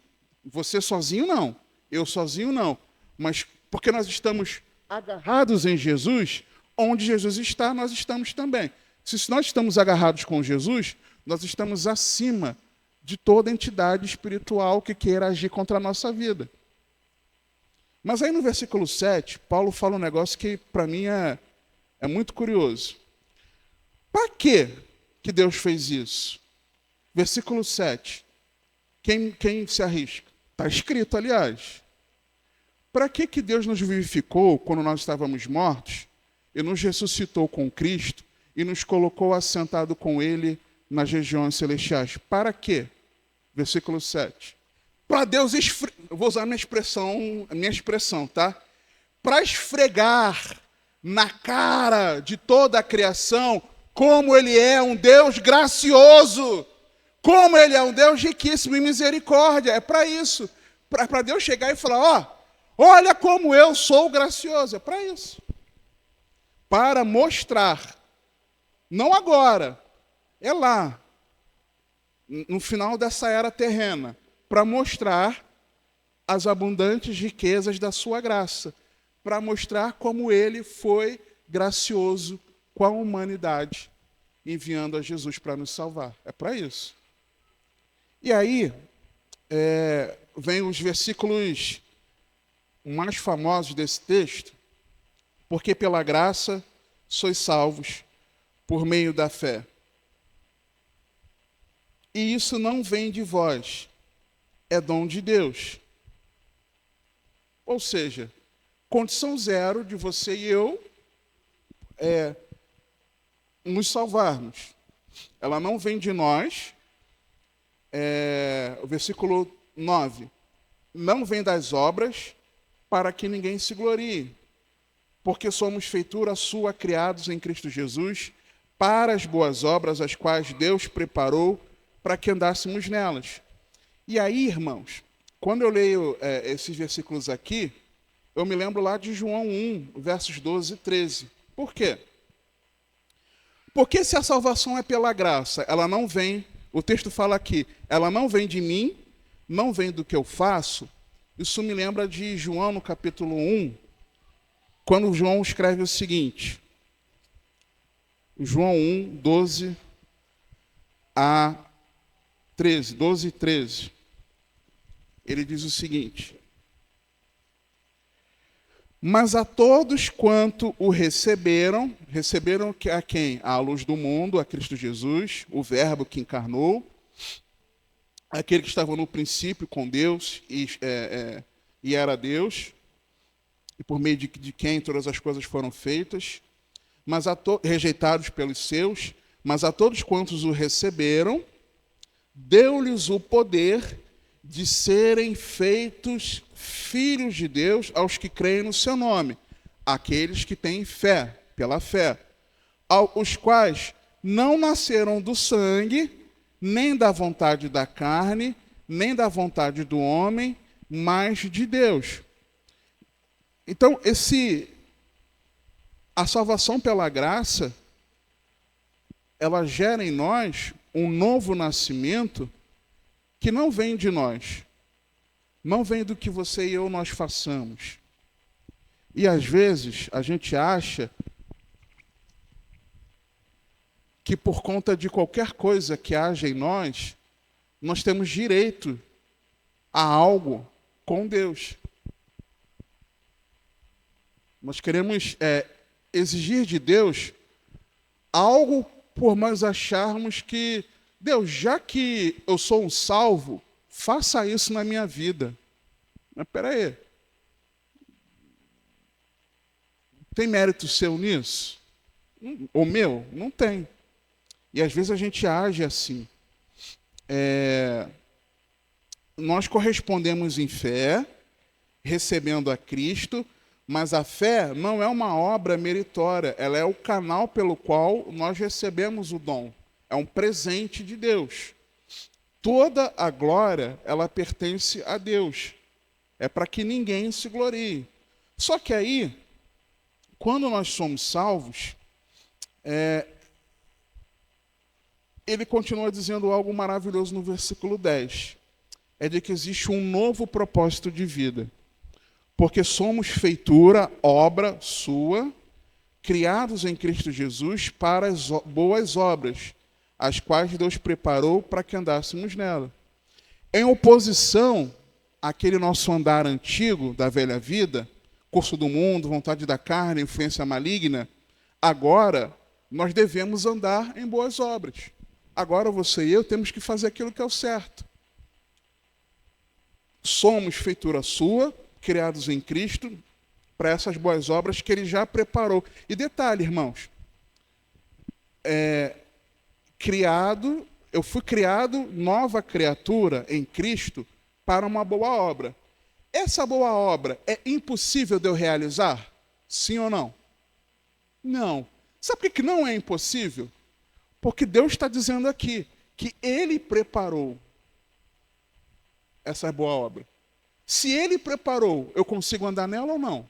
Você sozinho não, eu sozinho não, mas porque nós estamos agarrados em Jesus, onde Jesus está, nós estamos também. Se nós estamos agarrados com Jesus, nós estamos acima de toda entidade espiritual que queira agir contra a nossa vida. Mas aí no versículo 7, Paulo fala um negócio que para mim é muito curioso. Para que Deus fez isso? Versículo 7. Quem se arrisca? Está escrito, aliás. Para que Deus nos vivificou quando nós estávamos mortos e nos ressuscitou com Cristo e nos colocou assentado com Ele nas regiões celestiais? Para quê? Versículo 7. Para Deus eu vou usar a minha expressão, tá? Para esfregar na cara de toda a criação como Ele é um Deus gracioso, como Ele é um Deus riquíssimo em misericórdia. É para isso. Para Deus chegar e falar, olha como eu sou gracioso. É para isso. Para mostrar, não agora, é lá, no final dessa era terrena, para mostrar as abundantes riquezas da sua graça, para mostrar como Ele foi gracioso com a humanidade, enviando a Jesus para nos salvar. É para isso. E aí, vem os versículos mais famosos desse texto, porque pela graça sois salvos por meio da fé. E isso não vem de vós, é dom de Deus. Ou seja, condição zero de você e eu nos salvarmos. Ela não vem de nós. O versículo 9. Não vem das obras para que ninguém se glorie, porque somos feitura sua, criados em Cristo Jesus, para as boas obras, as quais Deus preparou para que andássemos nelas. E aí, irmãos, quando eu leio esses versículos aqui, eu me lembro lá de João 1, versos 12 e 13. Por quê? Porque se a salvação é pela graça, ela não vem, o texto fala aqui, ela não vem de mim, não vem do que eu faço. Isso me lembra de João no capítulo 1, quando João escreve o seguinte, João 1, 12 a 13, 12 e 13. Ele diz o seguinte: mas a todos quanto o receberam a quem? A luz do mundo, a Cristo Jesus, o Verbo que encarnou, aquele que estava no princípio com Deus e era Deus, e por meio de quem todas as coisas foram feitas, mas rejeitados pelos seus, mas a todos quantos o receberam, deu-lhes o poder de serem feitos filhos de Deus aos que creem no seu nome, aqueles que têm fé, pela fé, os quais não nasceram do sangue, nem da vontade da carne, nem da vontade do homem, mas de Deus. Então, a salvação pela graça, ela gera em nós um novo nascimento que não vem de nós, não vem do que você e eu nós façamos. E às vezes a gente acha que por conta de qualquer coisa que haja em nós, nós temos direito a algo com Deus. Nós queremos exigir de Deus algo por nós acharmos que, Deus, já que eu sou um salvo, faça isso na minha vida. Mas espera aí. Tem mérito seu nisso? O meu? Não tem. E às vezes a gente age assim. Nós correspondemos em fé, recebendo a Cristo, mas a fé não é uma obra meritória, ela é o canal pelo qual nós recebemos o dom. É um presente de Deus. Toda a glória, ela pertence a Deus. É para que ninguém se glorie. Só que aí, quando nós somos salvos, ele continua dizendo algo maravilhoso no versículo 10. É de que existe um novo propósito de vida. Porque somos feitura, obra sua, criados em Cristo Jesus para as boas obras, as quais Deus preparou para que andássemos nela. Em oposição àquele nosso andar antigo da velha vida, curso do mundo, vontade da carne, influência maligna, agora nós devemos andar em boas obras. Agora você e eu temos que fazer aquilo que é o certo. Somos feitura sua, criados em Cristo, para essas boas obras que Ele já preparou. E detalhe, irmãos, eu fui criado nova criatura em Cristo para uma boa obra. Essa boa obra é impossível de eu realizar? Sim ou não? Não. Sabe por que não é impossível? Porque Deus está dizendo aqui que Ele preparou essa boa obra. Se Ele preparou, eu consigo andar nela ou não?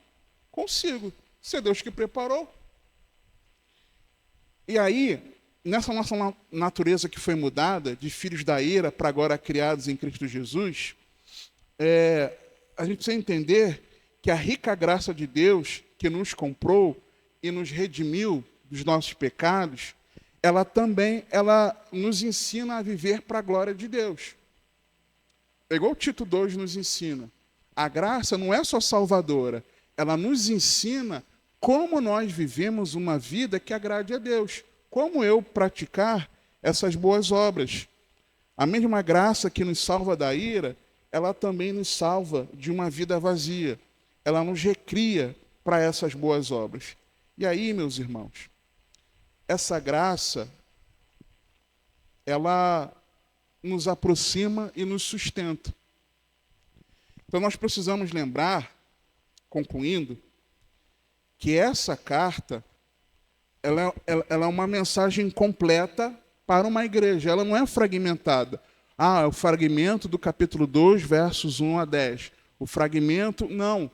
Consigo. Se é Deus que preparou. E aí, nessa nossa natureza que foi mudada, de filhos da ira para agora criados em Cristo Jesus, a gente precisa entender que a rica graça de Deus, que nos comprou e nos redimiu dos nossos pecados, ela nos ensina a viver para a glória de Deus. É igual o Tito 2 nos ensina. A graça não é só salvadora, ela nos ensina como nós vivemos uma vida que agrade a Deus. Como eu praticar essas boas obras. A mesma graça que nos salva da ira, ela também nos salva de uma vida vazia. Ela nos recria para essas boas obras. E aí, meus irmãos, essa graça, ela nos aproxima e nos sustenta. Então nós precisamos lembrar, concluindo, que essa carta ela é uma mensagem completa para uma igreja. Ela não é fragmentada. É o fragmento do capítulo 2, versos 1 a 10. O fragmento, não.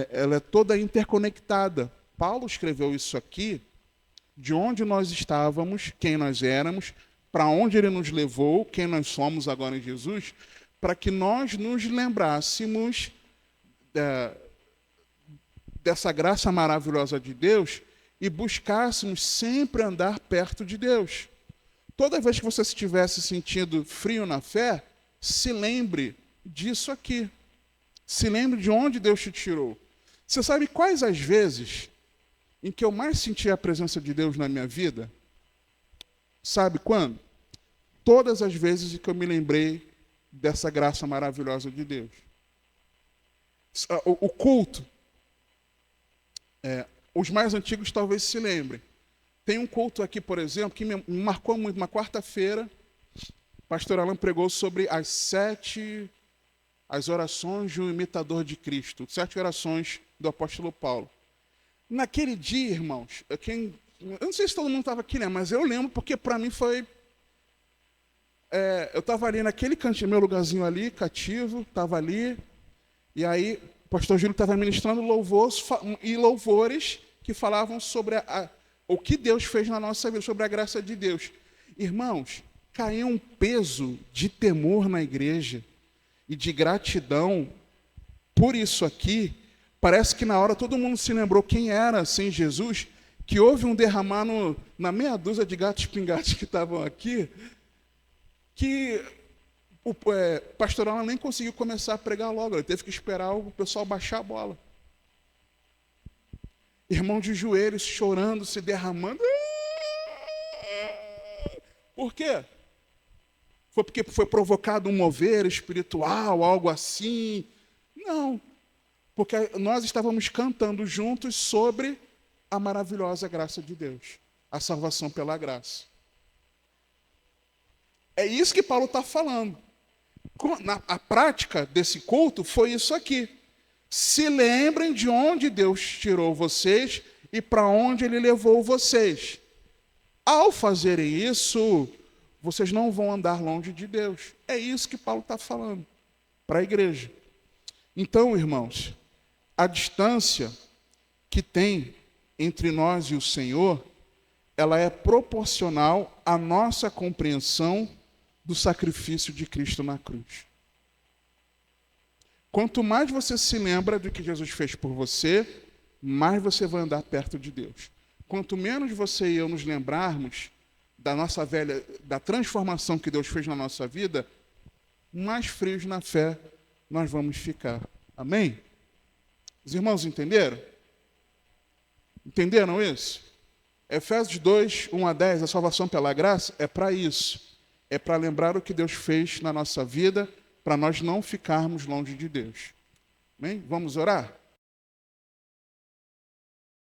Ela é toda interconectada. Paulo escreveu isso aqui, de onde nós estávamos, quem nós éramos, para onde ele nos levou, quem nós somos agora em Jesus, para que nós nos lembrássemos dessa graça maravilhosa de Deus e buscássemos sempre andar perto de Deus. Toda vez que você estiver se sentindo frio na fé, se lembre disso aqui. Se lembre de onde Deus te tirou. Você sabe quais as vezes em que eu mais senti a presença de Deus na minha vida? Sabe quando? Todas as vezes em que eu me lembrei dessa graça maravilhosa de Deus. O culto, os mais antigos talvez se lembrem. Tem um culto aqui, por exemplo, que me marcou muito. Uma quarta-feira, o pastor Alan pregou sobre as orações de um imitador de Cristo. 7 orações do apóstolo Paulo. Naquele dia, irmãos, eu não sei se todo mundo estava aqui, né? Mas eu lembro porque para mim foi... eu estava ali naquele cantinho, meu lugarzinho ali, cativo, estava ali. E aí, o pastor Júlio estava ministrando louvores que falavam sobre o que Deus fez na nossa vida, sobre a graça de Deus. Irmãos, caiu um peso de temor na igreja e de gratidão por isso aqui. Parece que na hora todo mundo se lembrou quem era sem Jesus, que houve um derramar na meia dúzia de gatos pingados que estavam aqui, que O pastor Alan nem conseguiu começar a pregar logo, ele teve que esperar o pessoal baixar a bola. Irmão de joelhos, chorando, se derramando. Por quê? Foi porque foi provocado um mover espiritual, algo assim? Não. Porque nós estávamos cantando juntos sobre a maravilhosa graça de Deus. A salvação pela graça. É isso que Paulo está falando. A prática desse culto foi isso aqui. Se lembrem de onde Deus tirou vocês e para onde Ele levou vocês. Ao fazerem isso, vocês não vão andar longe de Deus. É isso que Paulo está falando para a igreja. Então, irmãos, a distância que tem entre nós e o Senhor, ela é proporcional à nossa compreensão do sacrifício de Cristo na cruz. Quanto mais você se lembra do que Jesus fez por você, mais você vai andar perto de Deus. Quanto menos você e eu nos lembrarmos da transformação que Deus fez na nossa vida, mais frios na fé nós vamos ficar. Amém? Os irmãos entenderam? Entenderam isso? Efésios 2, 1 a 10, a salvação pela graça é para isso. É para lembrar o que Deus fez na nossa vida, para nós não ficarmos longe de Deus. Amém? Vamos orar?